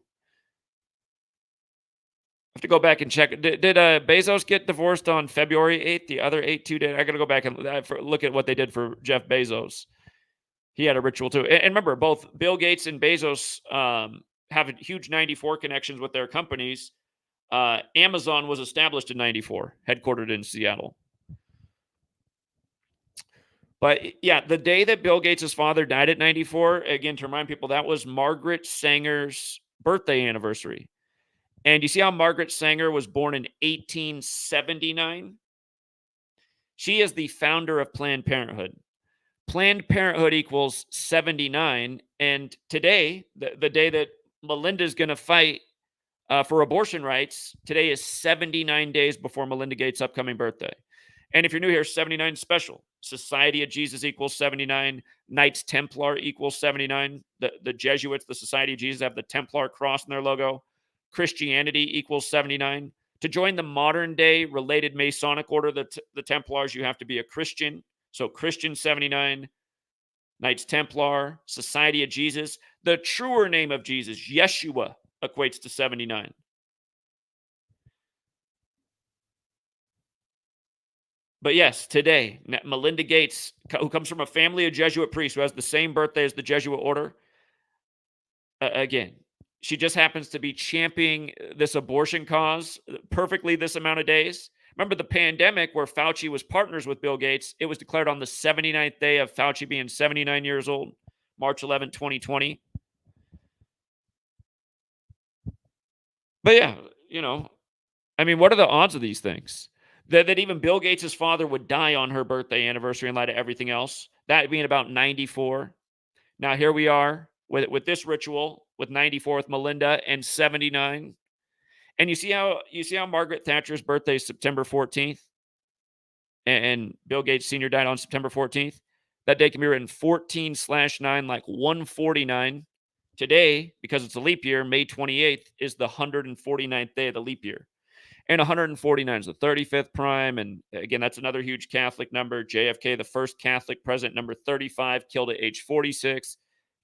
I have to go back and check. Did Bezos get divorced on February 8th? The other 82 did. I got to go back and look at what they did for Jeff Bezos. He had a ritual too. And remember, both Bill Gates and Bezos have huge 94 connections with their companies. Amazon was established in 94, headquartered in Seattle. But yeah, the day that Bill Gates' father died at 94, again, to remind people, that was Margaret Sanger's birthday anniversary. And you see how Margaret Sanger was born in 1879? She is the founder of Planned Parenthood. Planned Parenthood equals 79. And today, the day that Melinda is going to fight for abortion rights, today is 79 days before Melinda Gates' upcoming birthday. And if you're new here, 79 special. Society of Jesus equals 79. Knights Templar equals 79. The Jesuits, the Society of Jesus, have the Templar cross in their logo. Christianity equals 79. To join the modern day related Masonic order, the Templars, you have to be a Christian. So Christian 79, Knights Templar, Society of Jesus. The truer name of Jesus, Yeshua, equates to 79. But yes, today, Melinda Gates, who comes from a family of Jesuit priests, who has the same birthday as the Jesuit order, again, she just happens to be championing this abortion cause perfectly this amount of days. Remember the pandemic where Fauci was partners with Bill Gates? It was declared on the 79th day of Fauci being 79 years old, March 11, 2020. But yeah, I mean, what are the odds of these things? That even Bill Gates' father would die on her birthday anniversary in light of everything else, that being about 94. Now here we are with this ritual with 94 with Melinda and 79. And you see how Margaret Thatcher's birthday is September 14th and Bill Gates Sr. died on September 14th. That day can be written 14/9 like 149. Today, because it's a leap year, May 28th is the 149th day of the leap year. And 149 is the 35th prime. And again, that's another huge Catholic number. JFK, the first Catholic president, number 35, killed at age 46.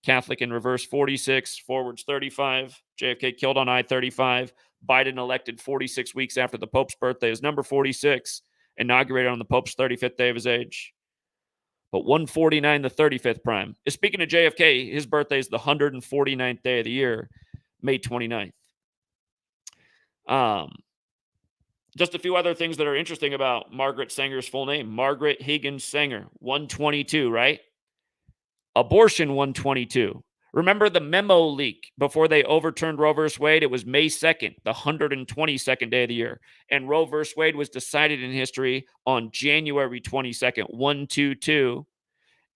Catholic in reverse, 46. Forwards, 35. JFK killed on I-35. Biden elected 46 weeks after the Pope's birthday is number 46. Inaugurated on the Pope's 35th day of his age. But 149, the 35th prime. Speaking of JFK, his birthday is the 149th day of the year, May 29th. Just a few other things that are interesting about Margaret Sanger's full name. Margaret Higgins Sanger, 122, right? Abortion, 122. Remember the memo leak before they overturned Roe v. Wade? It was May 2nd, the 122nd day of the year. And Roe v. Wade was decided in history on January 22nd, 122.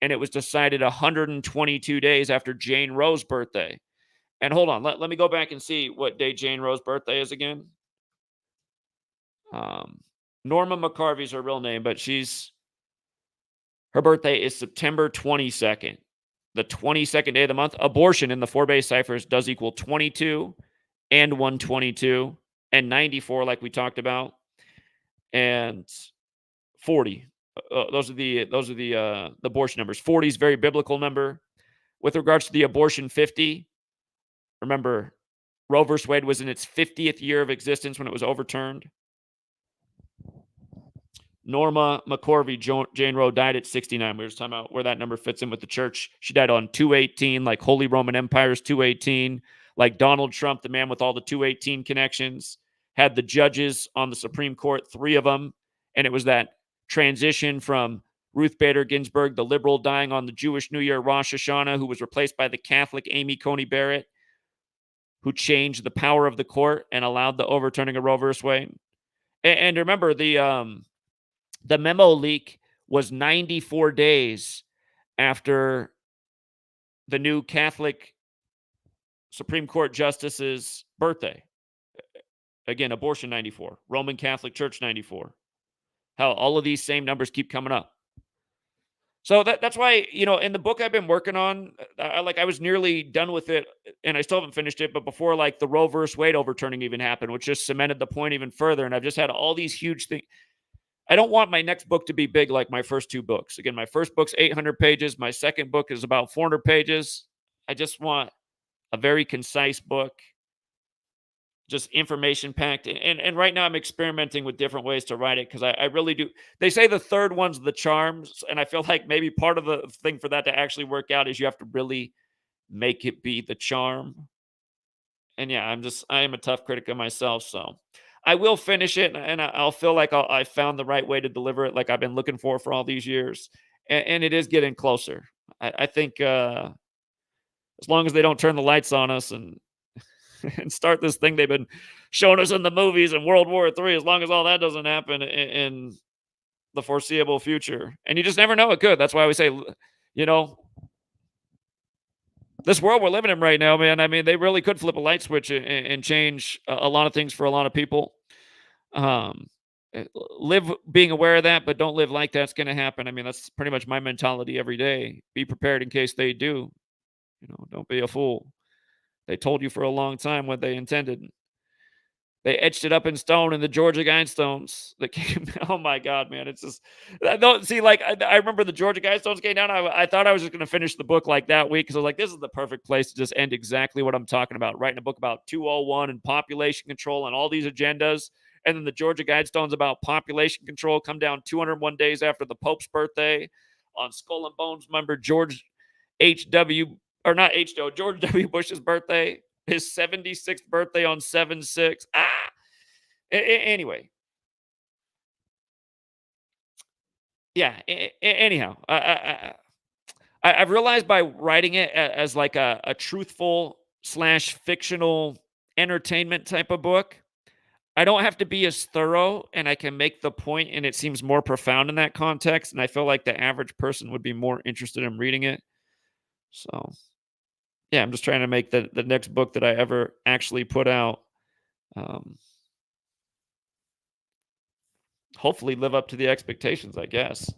And it was decided 122 days after Jane Roe's birthday. And hold on, let me go back and see what day Jane Roe's birthday is again. Norma McCarvey's her real name, but her birthday is September 22nd, the 22nd day of the month. Abortion in the 4-base ciphers does equal 22 and 122 and 94, like we talked about, and 40. Those are the abortion numbers. 40 is very biblical number. With regards to the abortion 50, remember Roe v. Wade was in its 50th year of existence when it was overturned. Norma McCorvey, Jane Roe, died at 69. We were just talking about where that number fits in with the church. She died on 218, like Holy Roman Empire's 218, like Donald Trump, the man with all the 218 connections, had the judges on the Supreme Court, 3 of them, and it was that transition from Ruth Bader Ginsburg, the liberal dying on the Jewish New Year, Rosh Hashanah, who was replaced by the Catholic Amy Coney Barrett, who changed the power of the court and allowed the overturning of Roe versus Wade. And remember, the memo leak was 94 days after the new Catholic Supreme Court justice's birthday. Again, abortion 94, Roman Catholic Church 94. Hell, all of these same numbers keep coming up. So that's why, in the book I've been working on, I was nearly done with it, and I still haven't finished it, but before the Roe versus Wade overturning even happened, which just cemented the point even further, and I've just had all these huge things. I don't want my next book to be big like my first two books. Again, my first book's 800 pages. My second book is about 400 pages. I just want a very concise book, just information packed. And right now I'm experimenting with different ways to write it because I really do. They say the third one's the charms. And I feel like maybe part of the thing for that to actually work out is you have to really make it be the charm. And yeah, I am a tough critic of myself. So I will finish it and I'll feel like I found the right way to deliver it like I've been looking for all these years. And it is getting closer. I think as long as they don't turn the lights on us and start this thing they've been showing us in the movies and World War III, as long as all that doesn't happen in the foreseeable future. And you just never know, it could. That's why we say, this world we're living in right now, man, I mean, they really could flip a light switch and change a lot of things for a lot of people. Live being aware of that, but don't live like that's going to happen. I mean, that's pretty much my mentality every day. Be prepared in case they do. Don't be a fool. They told you for a long time what they intended. They etched it up in stone in the Georgia Guidestones that came. Oh my God, man! It's just don't see. I remember the Georgia Guidestones came down. I thought I was just going to finish the book that week because I was like, this is the perfect place to just end exactly what I'm talking about. Writing a book about 201 and population control and all these agendas, and then the Georgia Guidestones about population control come down 201 days after the Pope's birthday on Skull and Bones member George W. Bush's birthday, his 76th birthday on 7/6. Anyway. Yeah. Anyhow, I've realized by writing it as like a truthful / fictional entertainment type of book, I don't have to be as thorough and I can make the point and it seems more profound in that context. And I feel like the average person would be more interested in reading it. So yeah, I'm just trying to make the next book that I ever actually put out, hopefully live up to the expectations, I guess.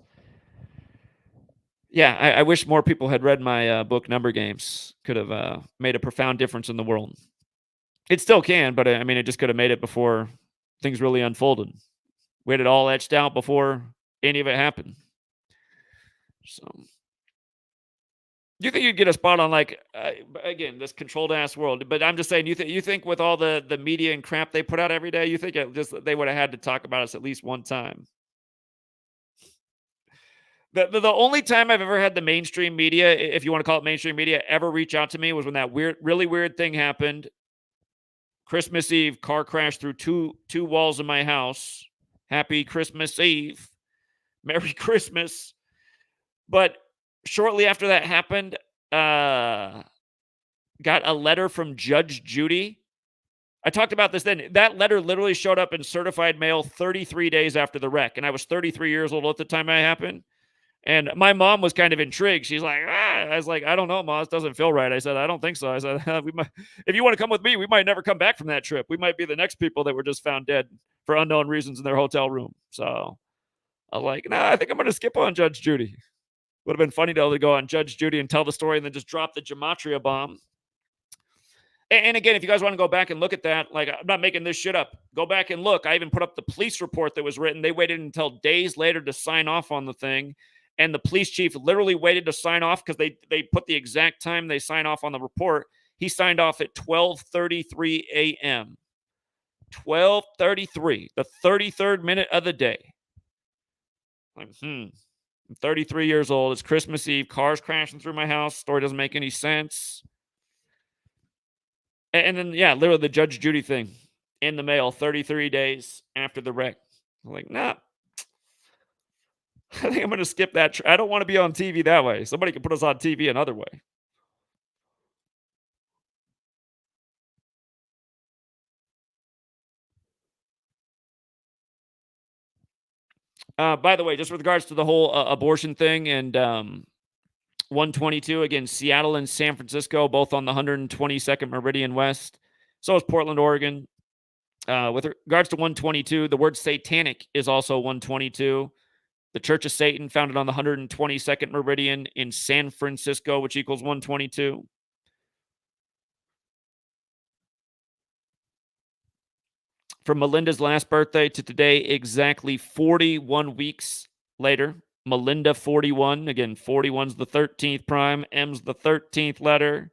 Yeah, I wish more people had read my book, Number Games. Could have made a profound difference in the world. It still can, but I mean, it just could have made it before things really unfolded. We had it all etched out before any of it happened. So, you think you'd get a spot on again this controlled ass world? But I'm just saying, you think with all the media and crap they put out every day, you think they would have had to talk about us at least one time? The only time I've ever had the mainstream media, if you want to call it mainstream media, ever reach out to me was when that really weird thing happened. Christmas Eve, car crashed through two walls of my house. Happy Christmas Eve. Merry Christmas. But shortly after that happened, got a letter from Judge Judy. I talked about this then. That letter literally showed up in certified mail 33 days after the wreck. And I was 33 years old at the time it happened. And my mom was kind of intrigued. She's like, I was like, I don't know, Mom. This doesn't feel right. I said, I don't think so. I said, if you want to come with me, we might never come back from that trip. We might be the next people that were just found dead for unknown reasons in their hotel room. So I was like, I think I'm going to skip on Judge Judy. Would have been funny to go on Judge Judy and tell the story and then just drop the Gematria bomb. And again, if you guys want to go back and look at that, I'm not making this shit up. Go back and look. I even put up the police report that was written. They waited until days later to sign off on the thing. And the police chief literally waited to sign off because they put the exact time they sign off on the report. He signed off at 12:33 a.m. 12:33, the 33rd minute of the day. I'm 33 years old. It's Christmas Eve. Cars crashing through my house. Story doesn't make any sense. And then, yeah, literally the Judge Judy thing in the mail 33 days after the wreck. I'm like, nah. I think I'm gonna skip that. I don't want to be on TV that way. Somebody can put us on TV another way. By the way, just with regards to the whole abortion thing and 122 again, Seattle and San Francisco, both on the 122nd Meridian West. So is Portland, Oregon. With regards to 122, the word satanic is also 122. The Church of Satan, founded on the 122nd Meridian in San Francisco, which equals 122. From Melinda's last birthday to today, exactly 41 weeks later, Melinda 41. Again, 41's the 13th prime, M's the 13th letter.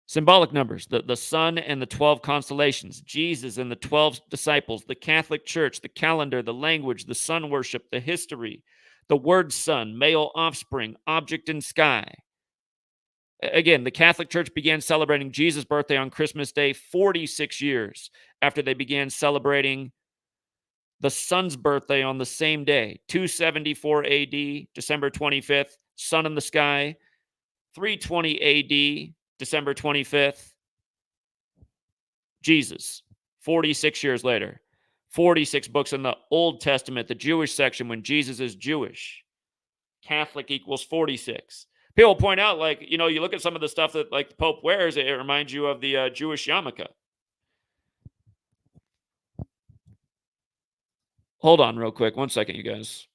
Symbolic numbers, the sun and the 12 constellations, Jesus and the 12 disciples, the Catholic Church, the calendar, the language, the sun worship, the history, the word sun, male offspring, object in sky. Again, the Catholic Church began celebrating Jesus' birthday on Christmas Day 46 years after they began celebrating the sun's birthday on the same day, 274 AD, December 25th, sun in the sky, 320 AD, December 25th, Jesus, 46 years later. 46 books in the Old Testament, the Jewish section, when Jesus is Jewish. Catholic equals 46. People point out, like, you look at some of the stuff that, like, the Pope wears, it reminds you of the Jewish yarmulke. Hold on real quick. 1 second, you guys.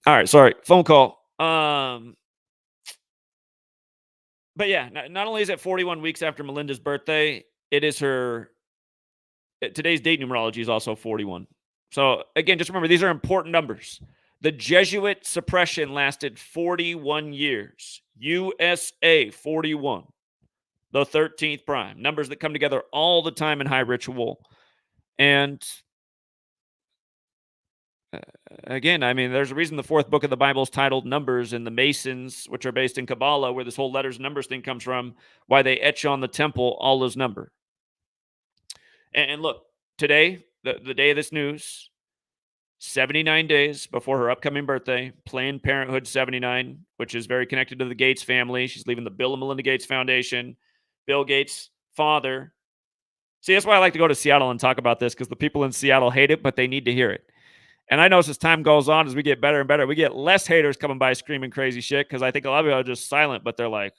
All right, sorry. Phone call. But yeah, not only is it 41 weeks after Melinda's birthday, it is her today's date numerology is also 41. So again, just remember these are important numbers. The Jesuit suppression lasted 41 years. USA 41. The 13th prime. Numbers that come together all the time in high ritual. And again, I mean, there's a reason the fourth book of the Bible is titled Numbers, and the Masons, which are based in Kabbalah, where this whole letters and numbers thing comes from, why they etch on the temple all those number. And look, today, the day of this news, 79 days before her upcoming birthday, Planned Parenthood 79, which is very connected to the Gates family. She's leaving the Bill and Melinda Gates Foundation. Bill Gates' father. See, that's why I like to go to Seattle and talk about this, because the people in Seattle hate it, but they need to hear it. And I know as time goes on, as we get better and better, we get less haters coming by screaming crazy shit, because I think a lot of people are just silent, but they're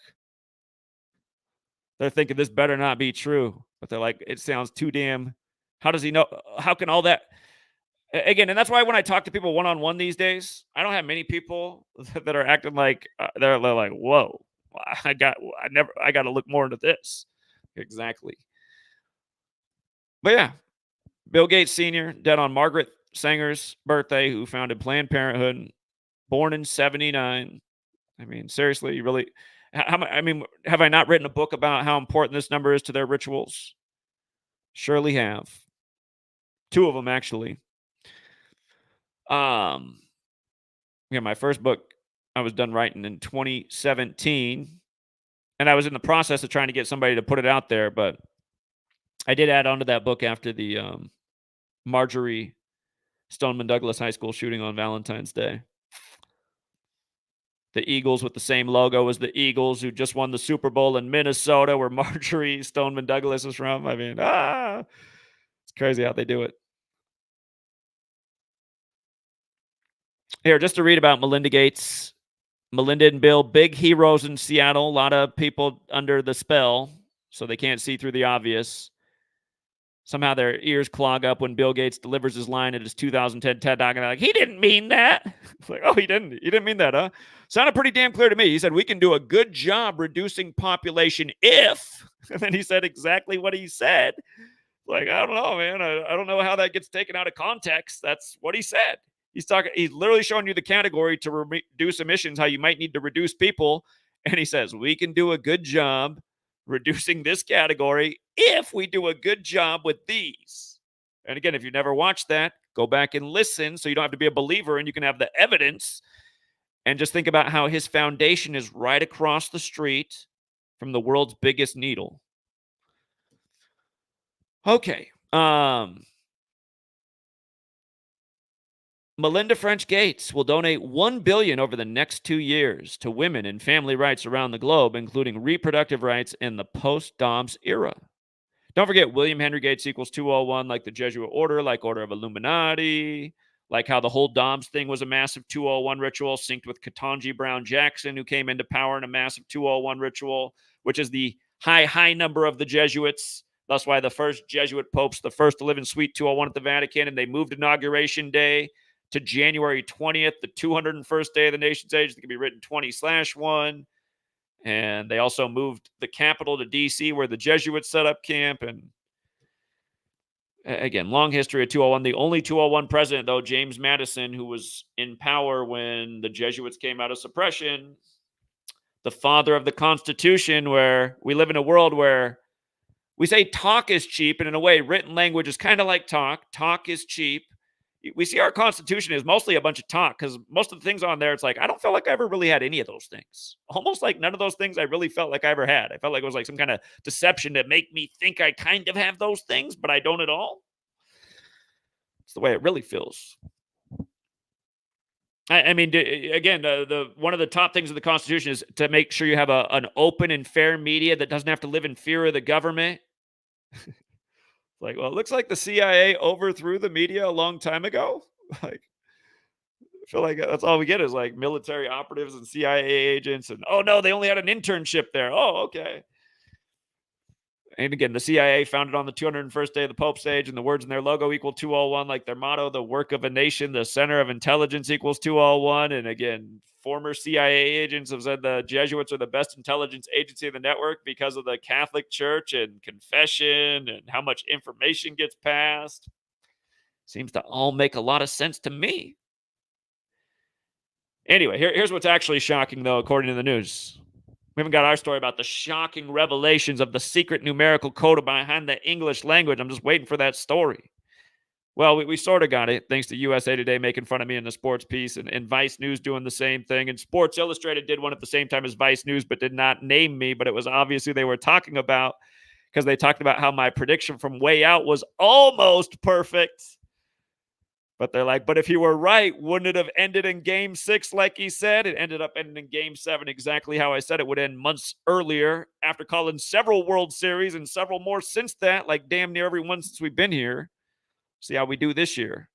thinking this better not be true. But they're like, it sounds too damn. How does he know? How can all that? Again, and that's why when I talk to people one-on-one these days, I don't have many people that are acting like they're like, whoa, I got to look more into this. Exactly. But yeah, Bill Gates Sr., dead on Margaret Sanger's birthday, who founded Planned Parenthood, born in 79. I mean, seriously, you really, have I not written a book about how important this number is to their rituals? Surely have. 2 of them, actually. Yeah, my first book I was done writing in 2017, and I was in the process of trying to get somebody to put it out there, but I did add on to that book after the Marjorie Stoneman Douglas High School shooting on Valentine's Day. The Eagles with the same logo as the Eagles, who just won the Super Bowl in Minnesota, where Marjorie Stoneman Douglas is from. I mean, it's crazy how they do it. Here, just to read about Melinda Gates. Melinda and Bill, big heroes in Seattle. A lot of people under the spell, so they can't see through the obvious. Somehow their ears clog up when Bill Gates delivers his line at his 2010 TED Talk, and they're like, he didn't mean that. It's like, oh, he didn't. He didn't mean that, huh? Sounded pretty damn clear to me. He said, we can do a good job reducing population if, and then he said exactly what he said. Like, I don't know, man. I don't know how that gets taken out of context. That's what he said. He's literally showing you the category to reduce emissions, how you might need to reduce people. And he says, we can do a good job reducing this category if we do a good job with these. And again, if you never watched that, go back and listen so you don't have to be a believer and you can have the evidence. And just think about how his foundation is right across the street from the world's biggest needle. Okay. Melinda French Gates will donate $1 billion over the next 2 years to women and family rights around the globe, including reproductive rights in the post-Dobbs era. Don't forget, William Henry Gates equals 201, like the Jesuit order, like Order of Illuminati, like how the whole Dobbs thing was a massive 201 ritual, synced with Ketanji Brown Jackson, who came into power in a massive 201 ritual, which is the high number of the Jesuits. That's why the first Jesuit popes, the first to live in Suite 201 at the Vatican, and they moved Inauguration Day to January 20th, the 201st day of the nation's age. That can be written 20/1. And they also moved the capital to D.C., where the Jesuits set up camp. And again, long history of 201. The only 201 president, though, James Madison, who was in power when the Jesuits came out of suppression, the father of the Constitution, where we live in a world where we say talk is cheap, and in a way, written language is kind of like talk. Talk is cheap. We see our Constitution is mostly a bunch of talk, because most of the things on there, it's like, I don't feel like I ever really had any of those things. Almost like none of those things I really felt like I ever had. I felt like it was like some kind of deception to make me think I kind of have those things, but I don't at all. It's the way it really feels. I mean, again, the one of the top things of the Constitution is to make sure you have an open and fair media that doesn't have to live in fear of the government. Like, well, it looks like the CIA overthrew the media a long time ago. Like, I feel like that's all we get is like military operatives and CIA agents. And, oh, no, they only had an internship there. Oh, okay. And again, the CIA founded on the 201st day of the Pope's age, and the words in their logo equal 201, like their motto, the work of a nation, the center of intelligence equals 201. And again, former CIA agents have said the Jesuits are the best intelligence agency in the network because of the Catholic Church and confession and how much information gets passed. Seems to all make a lot of sense to me. Anyway, here's what's actually shocking, though, according to the news. We haven't got our story about the shocking revelations of the secret numerical code behind the English language. I'm just waiting for that story. Well, we sort of got it, thanks to USA Today making fun of me in the sports piece, and Vice News doing the same thing. And Sports Illustrated did one at the same time as Vice News, but did not name me. But it was obviously they were talking about, because they talked about how my prediction from Way Out was almost perfect. But they're like, but if he were right, wouldn't it have ended in Game 6 like he said? It ended up ending in Game 7 exactly how I said it would end months earlier, after calling several World Series and several more since that, like damn near every one since we've been here. See how we do this year.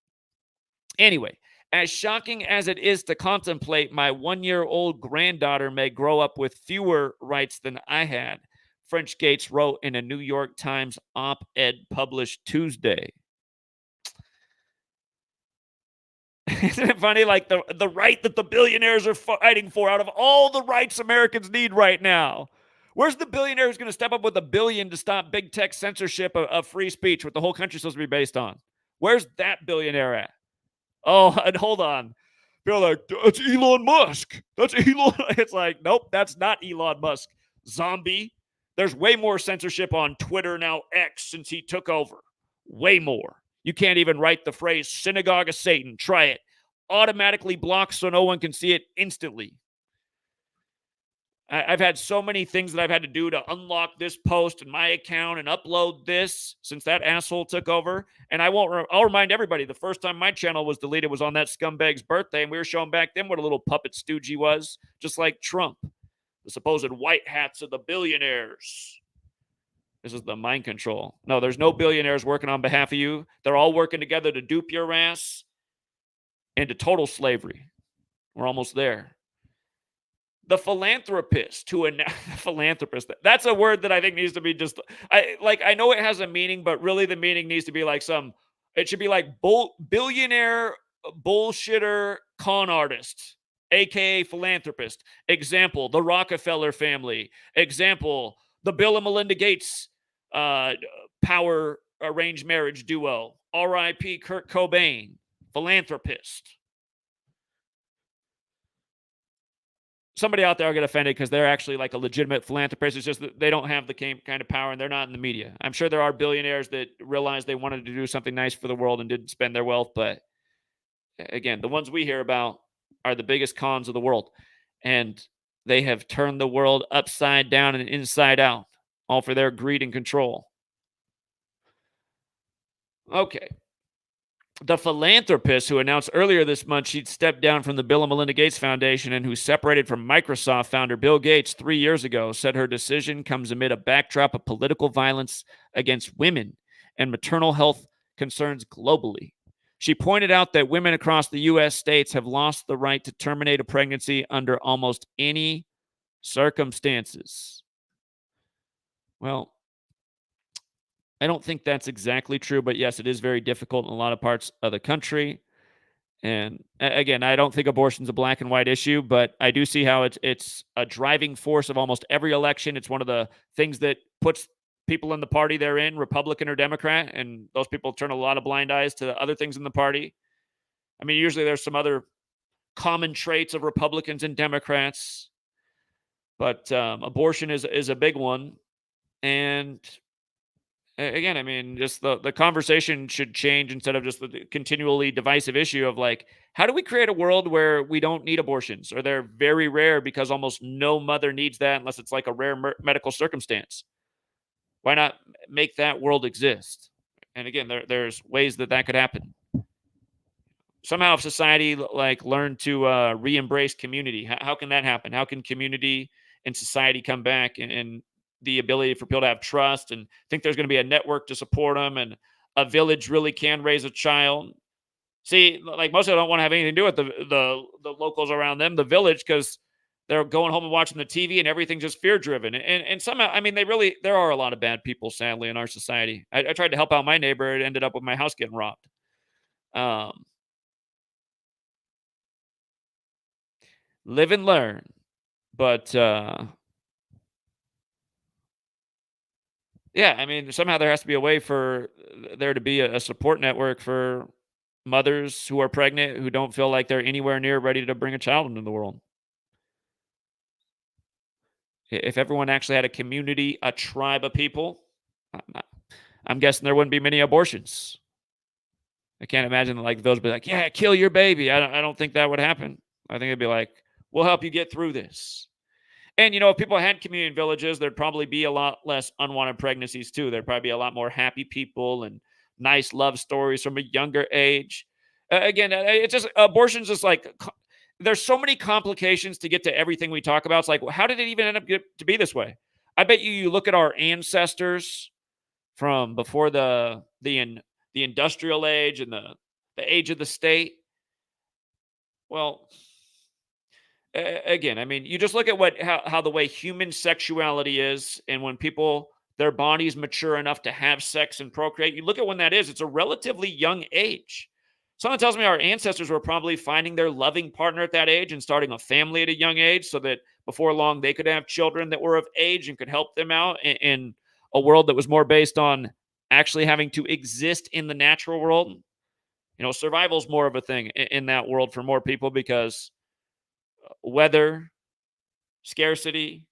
Anyway, as shocking as it is to contemplate, my 1-year-old granddaughter may grow up with fewer rights than I had, French Gates wrote in a New York Times op-ed published Tuesday. Isn't it funny? Like the right that the billionaires are fighting for out of all the rights Americans need right now. Where's the billionaire who's going to step up with $1 billion to stop big tech censorship of free speech, what the whole country's supposed to be based on? Where's that billionaire at? Oh, and hold on. People are like, that's Elon Musk. That's Elon. It's like, nope, that's not Elon Musk. Zombie. There's way more censorship on Twitter now, X, since he took over. Way more. You can't even write the phrase synagogue of Satan. Try it. Automatically blocked so no one can see it instantly. I've had so many things that I've had to do to unlock this post in my account and upload this since that asshole took over. And I'll remind everybody, the first time my channel was deleted was on that scumbag's birthday, and we were showing back then what a little puppet stooge he was, just like Trump, the supposed white hats of the billionaires. This is the mind control. No, there's no billionaires working on behalf of you. They're all working together to dupe your ass into total slavery. We're almost there. The philanthropist who philanthropist, that's a word that I think needs to be just I know it has a meaning, but really the meaning needs to be like it should be like billionaire bullshitter con artist, aka philanthropist. Example, the Rockefeller family. Example, the Bill and Melinda Gates uh power arranged marriage duo. R.I.P. Kurt Cobain, philanthropist. Somebody out there will get offended because they're actually like a legitimate philanthropist. It's just that they don't have the kind of power and they're not in the media. I'm sure there are billionaires that realized they wanted to do something nice for the world and didn't spend their wealth. But again, the ones we hear about are the biggest cons of the world. And they have turned the world upside down and inside out, all for their greed and control. Okay. The philanthropist who announced earlier this month she'd stepped down from the Bill and Melinda Gates Foundation and who separated from Microsoft founder Bill Gates 3 years ago said her decision comes amid a backdrop of political violence against women and maternal health concerns globally. She pointed out that women across the U.S. states have lost the right to terminate a pregnancy under almost any circumstances. Well, I don't think that's exactly true, but yes, it is very difficult in a lot of parts of the country. And again, I don't think abortion's a black and white issue, but I do see how it's a driving force of almost every election. It's one of the things that puts people in the party they're in, Republican or Democrat, and those people turn a lot of blind eyes to other things in the party. I mean, usually there's some other common traits of Republicans and Democrats, but abortion is a big one. And again, I mean, just the conversation should change instead of just the continually divisive issue of like, how do we create a world where we don't need abortions or they're very rare because almost no mother needs that unless it's like a rare medical circumstance? Why not make that world exist? And again, there's ways that could happen. Somehow, if society like learn to re-embrace community, how can that happen? How can community and society come back and the ability for people to have trust and think there's going to be a network to support them and a village really can raise a child. See, like most of them don't want to have anything to do with the locals around them, the village, because they're going home and watching the TV and everything's just fear driven. And somehow, I mean, there are a lot of bad people, sadly, in our society. I tried to help out my neighbor. It ended up with my house getting robbed. Live and learn. But yeah, I mean, somehow there has to be a way for there to be a support network for mothers who are pregnant who don't feel like they're anywhere near ready to bring a child into the world. If everyone actually had a community, a tribe of people, I'm guessing there wouldn't be many abortions. I can't imagine like those be like, yeah, kill your baby. I don't think that would happen. I think it'd be like, we'll help you get through this. And, you know, if people had community villages, there'd probably be a lot less unwanted pregnancies, too. There'd probably be a lot more happy people and nice love stories from a younger age. Again, it's just abortion's just like there's so many complications to get to everything we talk about. It's like, well, how did it even end up to be this way? I bet you look at our ancestors from before the industrial age and the age of the state. Well, again, I mean, you just look at how the way human sexuality is, and when people their bodies mature enough to have sex and procreate, you look at when that is. It's a relatively young age. Someone tells me our ancestors were probably finding their loving partner at that age and starting a family at a young age, so that before long they could have children that were of age and could help them out in a world that was more based on actually having to exist in the natural world. You know, survival is more of a thing in that world for more people because weather, scarcity,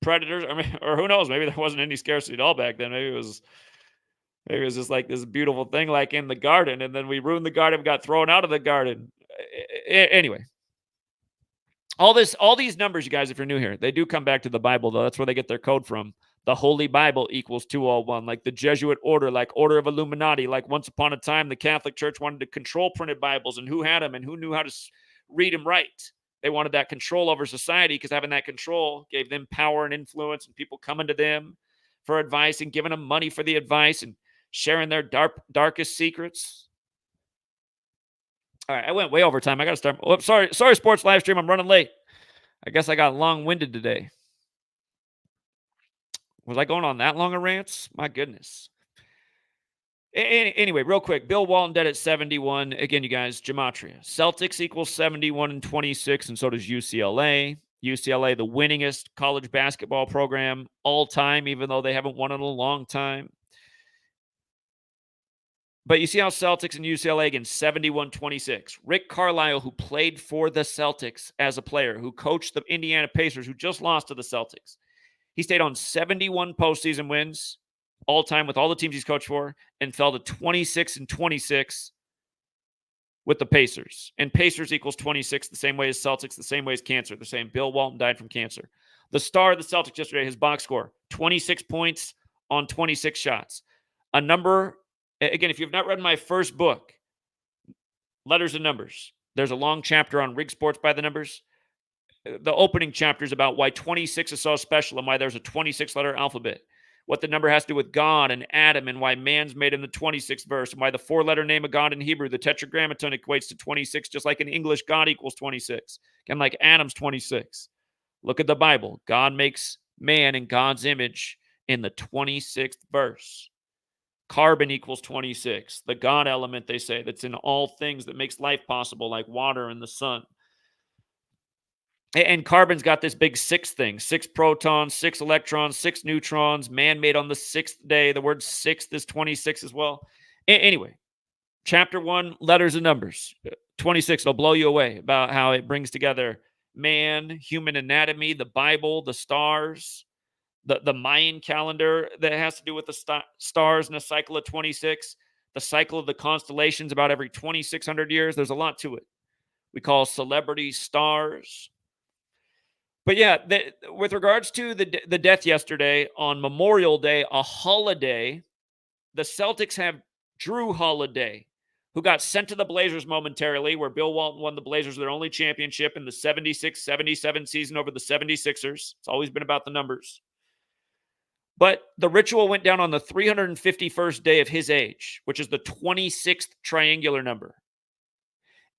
predators. I mean, or who knows? Maybe there wasn't any scarcity at all back then. Maybe it was just like this beautiful thing, like in the garden, and then we ruined the garden, got thrown out of the garden. Anyway, all these numbers, you guys, if you're new here, they do come back to the Bible, though. That's where they get their code from. The Holy Bible equals 201, like the Jesuit order, like Order of Illuminati, like once upon a time, the Catholic Church wanted to control printed Bibles and who had them and who knew how to read them right. They wanted that control over society because having that control gave them power and influence and people coming to them for advice and giving them money for the advice and sharing their darkest secrets. All right, I went way over time. I got to start. Oh, sorry, sports live stream. I'm running late. I guess I got long-winded today. Was I going on that long a rant? My goodness. Anyway, real quick, Bill Walton dead at 71. Again, you guys, Gematria. Celtics equals 71 and 26, and so does UCLA. UCLA, the winningest college basketball program all time, even though they haven't won in a long time. But you see how Celtics and UCLA, again, 71-26. Rick Carlisle, who played for the Celtics as a player, who coached the Indiana Pacers, who just lost to the Celtics. He stayed on 71 postseason wins all time with all the teams he's coached for and fell to 26 and 26 with the Pacers. And Pacers equals 26 the same way as Celtics, the same way as cancer. The same. Bill Walton died from cancer. The star of the Celtics yesterday, his box score, 26 points on 26 shots. A number, again, if you've not read my first book, Letters and Numbers, there's a long chapter on rig sports by the numbers. The opening chapter is about why 26 is so special and why there's a 26-letter alphabet. What the number has to do with God and Adam and why man's made in the 26th verse and why the 4-letter name of God in Hebrew, the tetragrammaton, equates to 26, just like in English, God equals 26. Again, like Adam's 26. Look at the Bible. God makes man in God's image in the 26th verse. Carbon equals 26. The God element, they say, that's in all things that makes life possible, like water and the sun. And carbon's got this big 6 thing, 6 protons, 6 electrons, 6 neutrons, man made on the 6th day. The word 6th is 26 as well. Anyway, chapter 1, letters and numbers. 26 will blow you away about how it brings together man, human anatomy, the Bible, the stars, the Mayan calendar that has to do with the stars and a cycle of 26, the cycle of the constellations about every 2,600 years. There's a lot to it. We call celebrities stars. But yeah, with regards to the death yesterday on Memorial Day, a holiday, the Celtics have Drew Holiday, who got sent to the Blazers momentarily, where Bill Walton won the Blazers their only championship in the 76-77 season over the 76ers. It's always been about the numbers. But the ritual went down on the 351st day of his age, which is the 26th triangular number.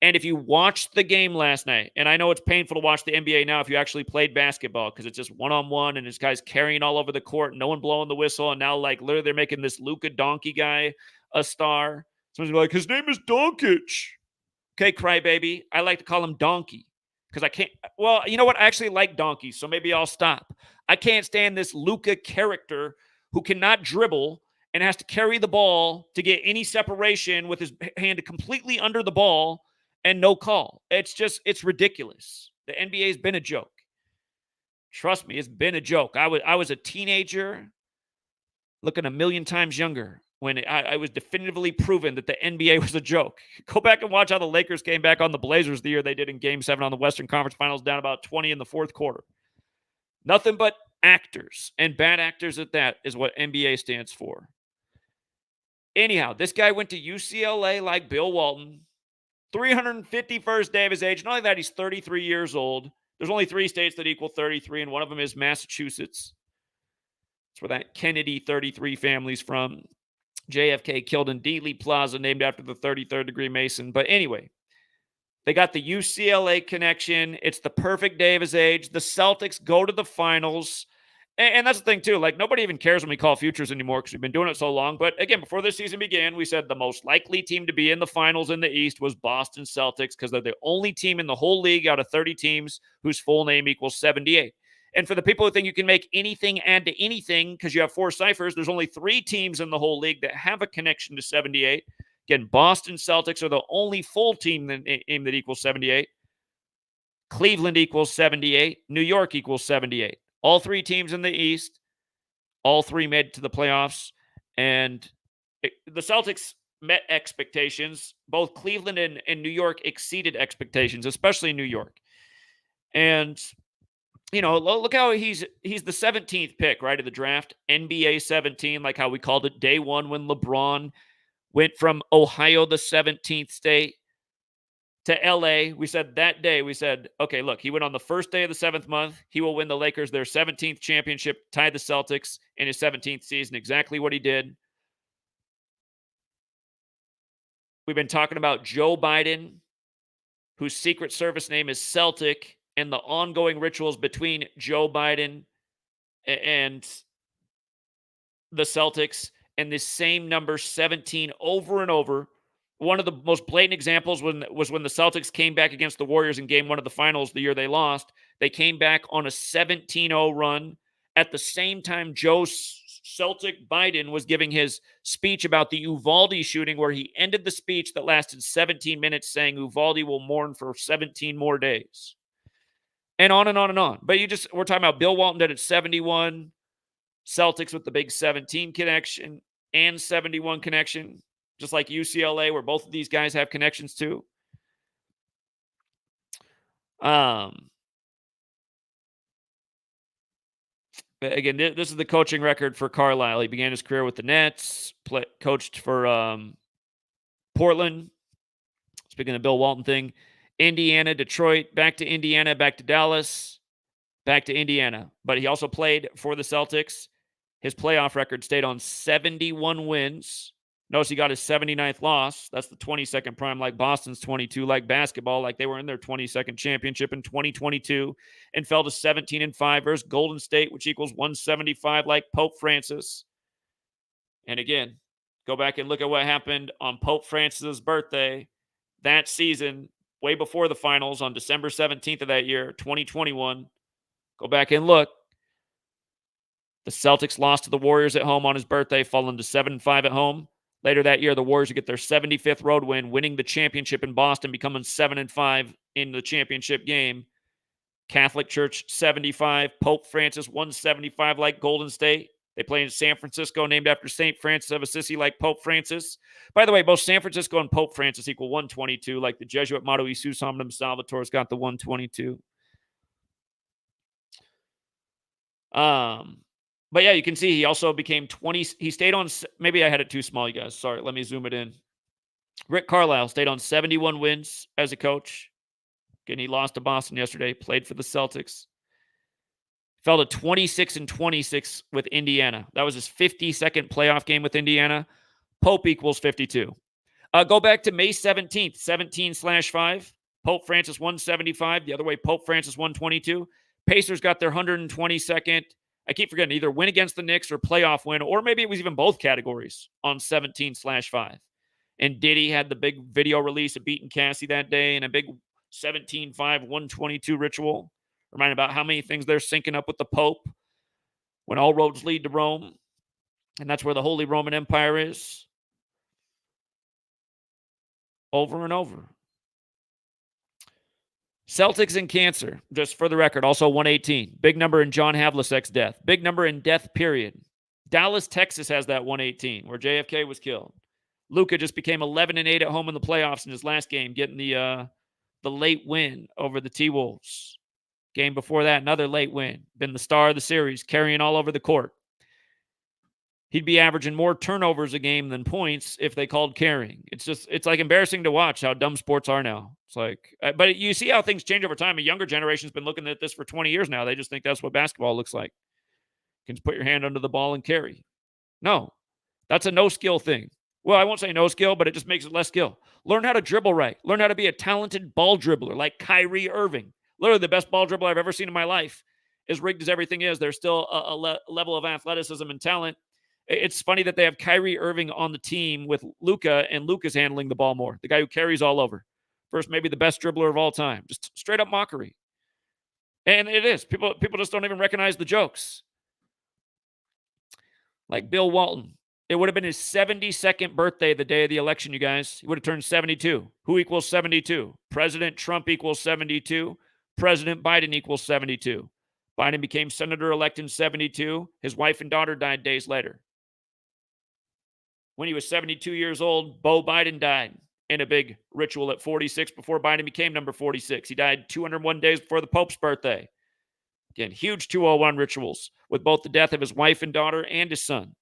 And if you watched the game last night, and I know it's painful to watch the NBA now if you actually played basketball because it's just one-on-one and this guy's carrying all over the court, no one blowing the whistle, and now like literally they're making this Luka Donkey guy a star. Someone's like, his name is Doncic. Okay, crybaby. I like to call him Donkey because I can't. Well, you know what? I actually like donkeys, so maybe I'll stop. I can't stand this Luka character who cannot dribble and has to carry the ball to get any separation with his hand completely under the ball and no call. It's ridiculous. The NBA has been a joke. Trust me, it's been a joke. I was a teenager looking a million times younger when I was definitively proven that the NBA was a joke. Go back and watch how the Lakers came back on the Blazers the year they did in Game 7 on the Western Conference Finals, down about 20 in the fourth quarter. Nothing but actors, and bad actors at that, is what NBA stands for. Anyhow, this guy went to UCLA like Bill Walton. 351st day of his age. Not only that, he's 33 years old. There's only 3 states that equal 33, and one of them is Massachusetts. That's where that Kennedy 33 family's from. JFK killed in Dealey Plaza, named after the 33rd degree Mason. But anyway, they got the UCLA connection. It's the perfect day of his age. The Celtics go to the finals. And that's the thing, too. Like, nobody even cares when we call futures anymore because we've been doing it so long. But, again, before this season began, we said the most likely team to be in the finals in the East was Boston Celtics because they're the only team in the whole league out of 30 teams whose full name equals 78. And for the people who think you can make anything add to anything because you have 4 ciphers, there's only 3 teams in the whole league that have a connection to 78. Again, Boston Celtics are the only full team that equals 78. Cleveland equals 78. New York equals 78. All 3 teams in the East, all 3 made it to the playoffs, and the Celtics met expectations. Both Cleveland and New York exceeded expectations, especially New York. And, you know, look how he's the 17th pick, right, of the draft, NBA 17, like how we called it day one when LeBron went from Ohio, the 17th state, to LA. We said that day, okay, look, he went on the first day of the 7th month. He will win the Lakers their 17th championship, tie the Celtics in his 17th season. Exactly what he did. We've been talking about Joe Biden, whose Secret Service name is Celtic, and the ongoing rituals between Joe Biden and the Celtics, and this same number 17 over and over. One of the most blatant examples was when the Celtics came back against the Warriors in game one of the finals the year they lost. They came back on a 17-0 run. At the same time, Joe Celtic Biden was giving his speech about the Uvalde shooting, where he ended the speech that lasted 17 minutes saying Uvalde will mourn for 17 more days. And on and on and on. But we're talking about Bill Walton did it 71, Celtics with the big 17 connection and 71 connection, just like UCLA, where both of these guys have connections to. Again, this is the coaching record for Carlisle. He began his career with the Nets, coached for Portland. Speaking of Bill Walton thing, Indiana, Detroit, back to Indiana, back to Dallas, back to Indiana. But he also played for the Celtics. His playoff record stayed on 71 wins. Notice he got his 79th loss. That's the 22nd prime, like Boston's 22, like basketball, like they were in their 22nd championship in 2022, and fell to 17-5 versus Golden State, which equals 175, like Pope Francis. And again, go back and look at what happened on Pope Francis's birthday that season, way before the finals, on December 17th of that year, 2021. Go back and look. The Celtics lost to the Warriors at home on his birthday, falling to 7-5 at home. Later that year, the Warriors would get their 75th road win, winning the championship in Boston, becoming 7-5 in the championship game. Catholic Church 75, Pope Francis 175, like Golden State. They play in San Francisco, named after St. Francis of Assisi, like Pope Francis. By the way, both San Francisco and Pope Francis equal 122, like the Jesuit motto, Jesus Omnium Salvator's got the 122. But yeah, you can see he also became 20. He stayed on, maybe I had it too small, you guys. Sorry, let me zoom it in. Rick Carlisle stayed on 71 wins as a coach. Again, he lost to Boston yesterday, played for the Celtics. Fell to 26-26 with Indiana. That was his 52nd playoff game with Indiana. Pope equals 52. Go back to May 17th, 17/5. Pope Francis 175. The other way, Pope Francis 122. Pacers got their 122nd. I keep forgetting, either win against the Knicks or playoff win, or maybe it was even both categories on 17/5. And Diddy had the big video release of beating Cassie that day and a big 17-5, 122 ritual. Reminding about how many things they're syncing up with the Pope when all roads lead to Rome. And that's where the Holy Roman Empire is. Over and over. Celtics and cancer, just for the record, also 118. Big number in John Havlicek's death. Big number in death, period. Dallas, Texas has that 118, where JFK was killed. Luka just became 11-8 at home in the playoffs in his last game, getting the late win over the T-Wolves. Game before that, another late win. Been the star of the series, carrying all over the court. He'd be averaging more turnovers a game than points if they called carrying. It's like embarrassing to watch how dumb sports are now. It's like, but you see how things change over time. A younger generation's been looking at this for 20 years now. They just think that's what basketball looks like. You can just put your hand under the ball and carry. No, that's a no skill thing. Well, I won't say no skill, but it just makes it less skill. Learn how to dribble right. Learn how to be a talented ball dribbler like Kyrie Irving. Literally the best ball dribbler I've ever seen in my life. As rigged as everything is, there's still a level of athleticism and talent. It's funny that they have Kyrie Irving on the team with Luka, and Luka's handling the ball more. The guy who carries all over. First, maybe the best dribbler of all time. Just straight up mockery. And it is. People just don't even recognize the jokes. Like Bill Walton. It would have been his 72nd birthday the day of the election, you guys. He would have turned 72. Who equals 72? President Trump equals 72. President Biden equals 72. Biden became senator-elect in 72. His wife and daughter died days later. When he was 72 years old, Beau Biden died in a big ritual at 46 before Biden became number 46. He died 201 days before the Pope's birthday. Again, huge 201 rituals with both the death of his wife and daughter and his son.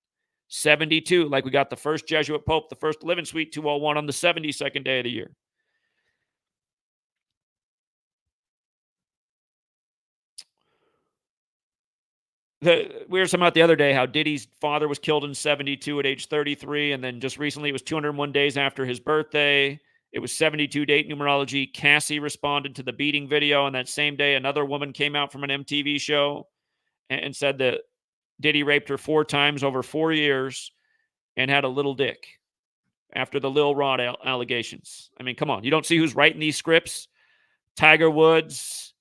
72, like we got the first Jesuit Pope, the first living suite 201 on the 72nd day of the year. We were talking about the other day how Diddy's father was killed in 72 at age 33, and then just recently it was 201 days after his birthday. It was 72 date numerology. Cassie responded to the beating video. And that same day, another woman came out from an MTV show and said that Diddy raped her 4 times over 4 years and had a little dick after the Lil Rod allegations. I mean, come on. You don't see who's writing these scripts? Tiger Woods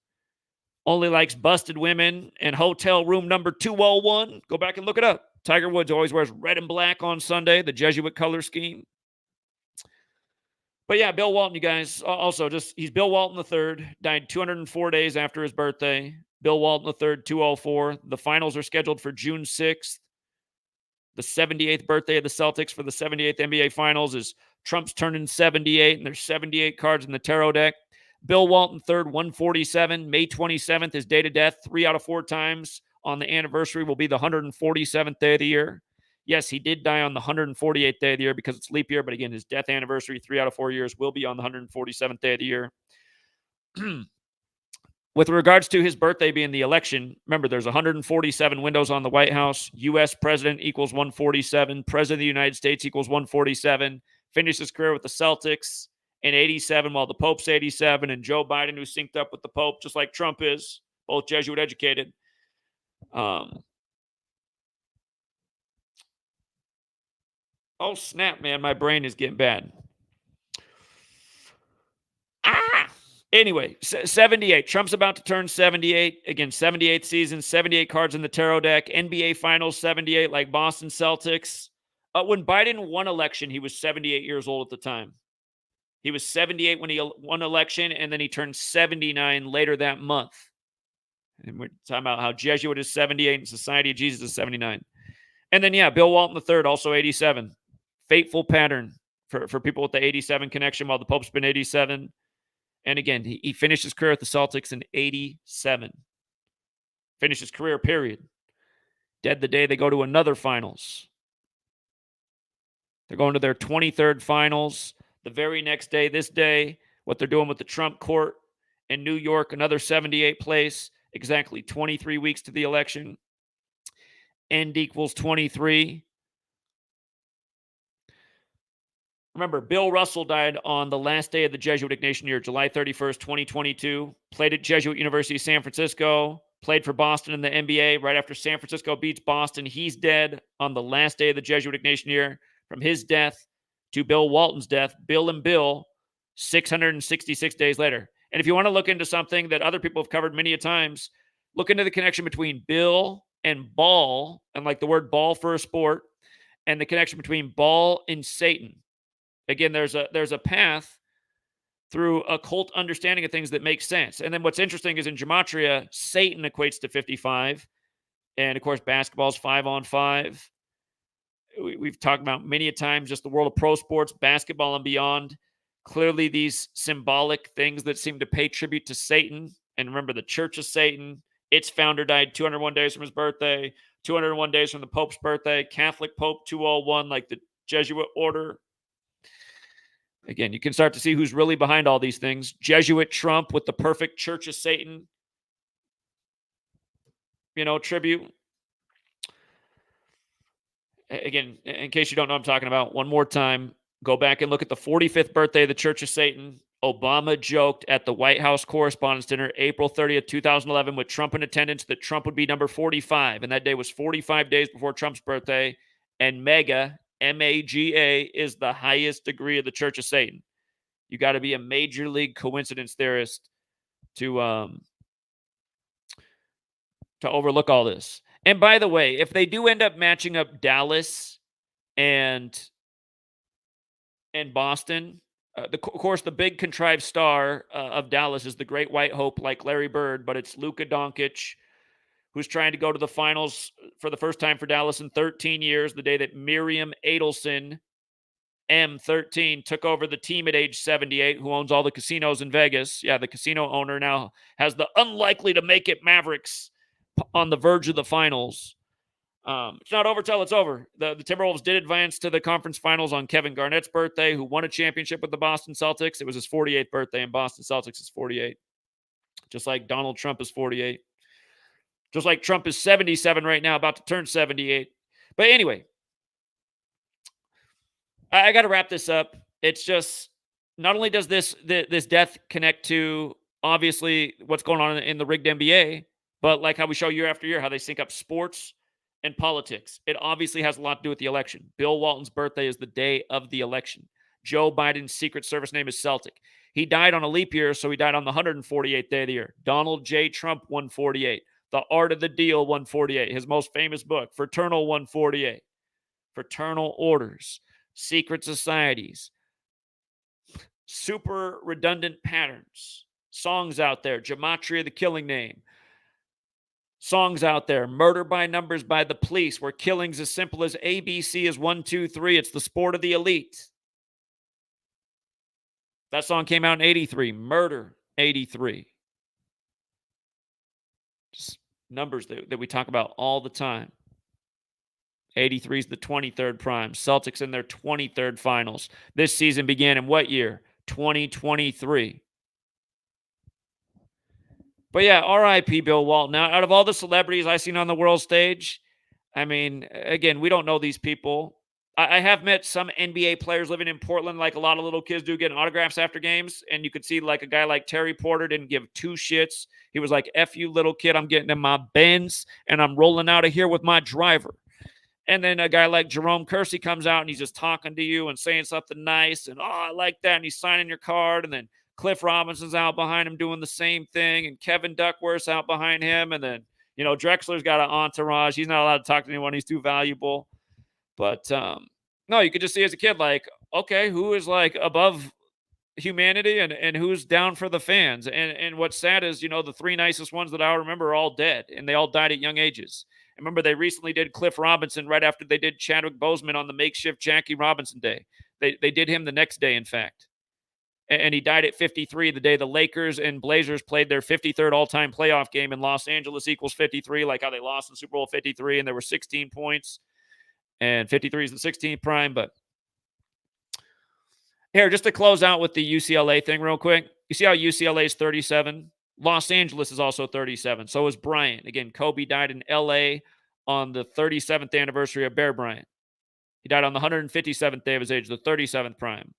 only likes busted women and hotel room number 201. Go back and look it up. Tiger Woods always wears red and black on Sunday, the Jesuit color scheme. But yeah, Bill Walton, you guys, also he's Bill Walton III, died 204 days after his birthday. Bill Walton III, 204. The finals are scheduled for June 6th. The 78th birthday of the Celtics for the 78th NBA Finals is Trump's turning 78, and there's 78 cards in the tarot deck. Bill Walton III, 147. May 27th, his date of death, 3 out of 4 times on the anniversary will be the 147th day of the year. Yes, he did die on the 148th day of the year because it's leap year, but again, his death anniversary, 3 out of 4 years, will be on the 147th day of the year. With regards to his birthday being the election, remember, there's 147 windows on the White House. U.S. president equals 147. President of the United States equals 147. Finished his career with the Celtics in 87, while the Pope's 87, and Joe Biden, who's synced up with the Pope, just like Trump is, both Jesuit educated. Oh, snap, man. My brain is getting bad. Anyway, 78. Trump's about to turn 78. Again, 78th season, 78 cards in the tarot deck. NBA Finals, 78, like Boston Celtics. When Biden won election, he was 78 years old at the time. He was 78 when he won election, and then he turned 79 later that month. And we're talking about how Jesuit is 78 and Society of Jesus is 79. And then, yeah, Bill Walton III, also 87. Fateful pattern for people with the 87 connection, while the Pope's been 87. And again, he finished his career at the Celtics in 87. Finished his career, period. Dead the day they go to another finals. They're going to their 23rd finals. The very next day, this day, what they're doing with the Trump court in New York, another 78 place, exactly 23 weeks to the election. End equals 23. Remember, Bill Russell died on the last day of the Jesuit Ignatian year, July 31st, 2022. Played at Jesuit University of San Francisco. Played for Boston in the NBA. Right after San Francisco beats Boston, he's dead on the last day of the Jesuit Ignatian year. From his death to Bill Walton's death, Bill and Bill, 666 days later. And if you want to look into something that other people have covered many a times, look into the connection between Bill and ball, and like the word ball for a sport, and the connection between ball and Satan. Again, there's a path through occult understanding of things that makes sense. And then what's interesting is in Gematria, Satan equates to 55. And of course, basketball's 5-on-5. We've talked about many a times just the world of pro sports, basketball and beyond. Clearly, these symbolic things that seem to pay tribute to Satan. And remember, the Church of Satan, its founder died 201 days from his birthday, 201 days from the Pope's birthday, Catholic Pope 201, like the Jesuit order. Again, you can start to see who's really behind all these things. Jesuit Trump with the perfect Church of Satan, tribute. Again, in case you don't know what I'm talking about, one more time, go back and look at the 45th birthday of the Church of Satan. Obama joked at the White House Correspondents' Dinner, April 30th, 2011, with Trump in attendance, that Trump would be number 45. And that day was 45 days before Trump's birthday. And MAGA, M-A-G-A, is the highest degree of the Church of Satan. You got to be a major league coincidence theorist to overlook all this. And by the way, if they do end up matching up Dallas and Boston, of course, the big contrived star of Dallas is the great white hope like Larry Bird, but it's Luka Doncic, who's trying to go to the finals for the first time for Dallas in 13 years, the day that Miriam Adelson, M13, took over the team at age 78, who owns all the casinos in Vegas. Yeah, the casino owner now has the unlikely to make it Mavericks on the verge of the finals. It's not over till it's over. The Timberwolves did advance to the conference finals on Kevin Garnett's birthday, who won a championship with the Boston Celtics. It was his 48th birthday, and Boston Celtics is 48. Just like Donald Trump is 48. Just like Trump is 77 right now, about to turn 78. But anyway, I got to wrap this up. It's just, not only does this death connect to obviously what's going on in the rigged NBA, but like how we show year after year how they sync up sports and politics. It obviously has a lot to do with the election. Bill Walton's birthday is the day of the election. Joe Biden's Secret Service name is Celtic. He died on a leap year, so he died on the 148th day of the year. Donald J. Trump, 148. The Art of the Deal, 148. His most famous book, Fraternal 148. Fraternal orders, secret societies, super redundant patterns, songs out there, Gematria, the killing name, songs out there, Murder by Numbers by the Police, where killings as simple as ABC is 1, 2, 3. It's the sport of the elite. That song came out in 83, Murder 83. Just numbers that we talk about all the time. 83 is the 23rd prime. Celtics in their 23rd finals. This season began in what year? 2023. But yeah, R.I.P. Bill Walton. Now, out of all the celebrities I've seen on the world stage, I mean, again, we don't know these people. I have met some NBA players living in Portland, like a lot of little kids do, getting autographs after games. And you could see like a guy like Terry Porter didn't give two shits. He was like, F you, little kid. I'm getting in my Benz and I'm rolling out of here with my driver. And then a guy like Jerome Kersey comes out and he's just talking to you and saying something nice. And, oh, I like that. And he's signing your card. And then Cliff Robinson's out behind him doing the same thing. And Kevin Duckworth's out behind him. And then, Drexler's got an entourage. He's not allowed to talk to anyone. He's too valuable. But, no, you could just see as a kid, like, okay, who is like above humanity and who's down for the fans? And what's sad is, the three nicest ones that I remember are all dead. And they all died at young ages. I remember they recently did Cliff Robinson right after they did Chadwick Boseman on the makeshift Jackie Robinson Day. They did him the next day, in fact. And he died at 53 the day the Lakers and Blazers played their 53rd all-time playoff game in Los Angeles equals 53, like how they lost in Super Bowl 53, and there were 16 points. And 53 is the 16th prime. But here, just to close out with the UCLA thing real quick. You see how UCLA is 37? Los Angeles is also 37. So is Bryant. Again, Kobe died in L.A. on the 37th anniversary of Bear Bryant. He died on the 157th day of his age, the 37th prime.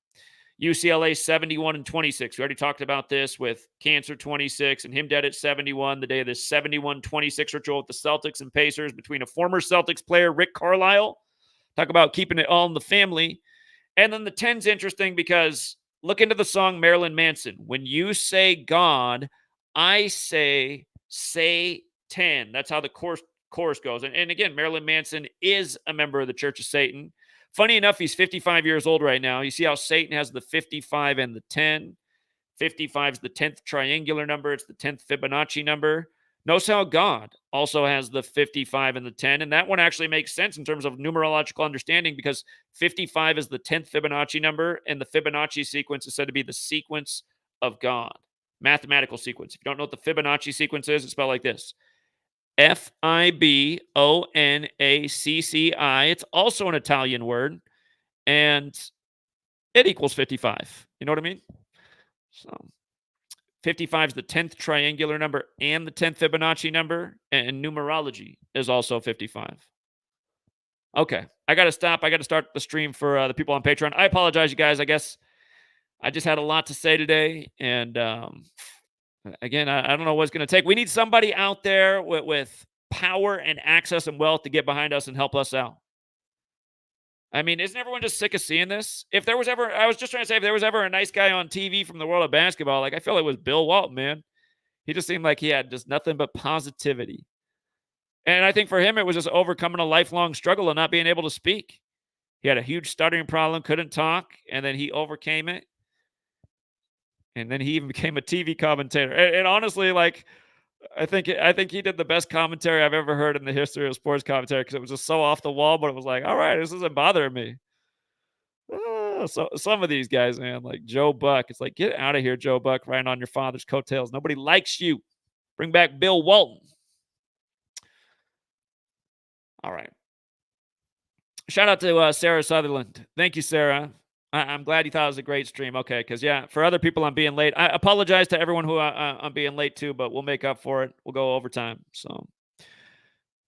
UCLA 71 and 26. We already talked about this with Cancer 26 and him dead at 71, the day of this 71-26 ritual with the Celtics and Pacers between a former Celtics player, Rick Carlisle. Talk about keeping it all in the family. And then the 10's interesting because look into the song Marilyn Manson. When you say God, I say 10. That's how the chorus goes. And again, Marilyn Manson is a member of the Church of Satan. Funny enough, he's 55 years old right now. You see how Satan has the 55 and the 10. 55 is the 10th triangular number. It's the 10th Fibonacci number. Notice how God also has the 55 and the 10. And that one actually makes sense in terms of numerological understanding because 55 is the 10th Fibonacci number. And the Fibonacci sequence is said to be the sequence of God. Mathematical sequence. If you don't know what the Fibonacci sequence is, it's spelled like this. Fibonacci. It's also an Italian word, and it equals 55. You know what I mean? So 55 is the 10th triangular number and the 10th Fibonacci number, and numerology is also 55. Okay, I got to stop. I got to start the stream for the people on Patreon. I apologize, you guys. I guess I just had a lot to say today, and again, I don't know what it's going to take. We need somebody out there with power and access and wealth to get behind us and help us out. I mean, isn't everyone just sick of seeing this? If there was ever, I was just trying to say, if there was ever a nice guy on TV from the world of basketball, like I feel it was Bill Walton, man. He just seemed like he had just nothing but positivity. And I think for him, it was just overcoming a lifelong struggle and not being able to speak. He had a huge stuttering problem, couldn't talk, and then he overcame it. And then he even became a TV commentator. And honestly, like, I think he did the best commentary I've ever heard in the history of sports commentary because it was just so off the wall, but it was like, all right, this isn't bothering me. So some of these guys, man, like Joe Buck, it's like, get out of here, Joe Buck, riding on your father's coattails. Nobody likes you. Bring back Bill Walton. All right. Shout out to Sarah Sutherland. Thank you, Sarah. I'm glad you thought it was a great stream. Okay, because, yeah, for other people, I'm being late. I apologize to everyone who I'm being late to, but we'll make up for it. We'll go overtime. So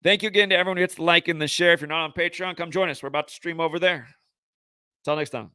thank you again to everyone who hits the like and the share. If you're not on Patreon, come join us. We're about to stream over there. Until next time.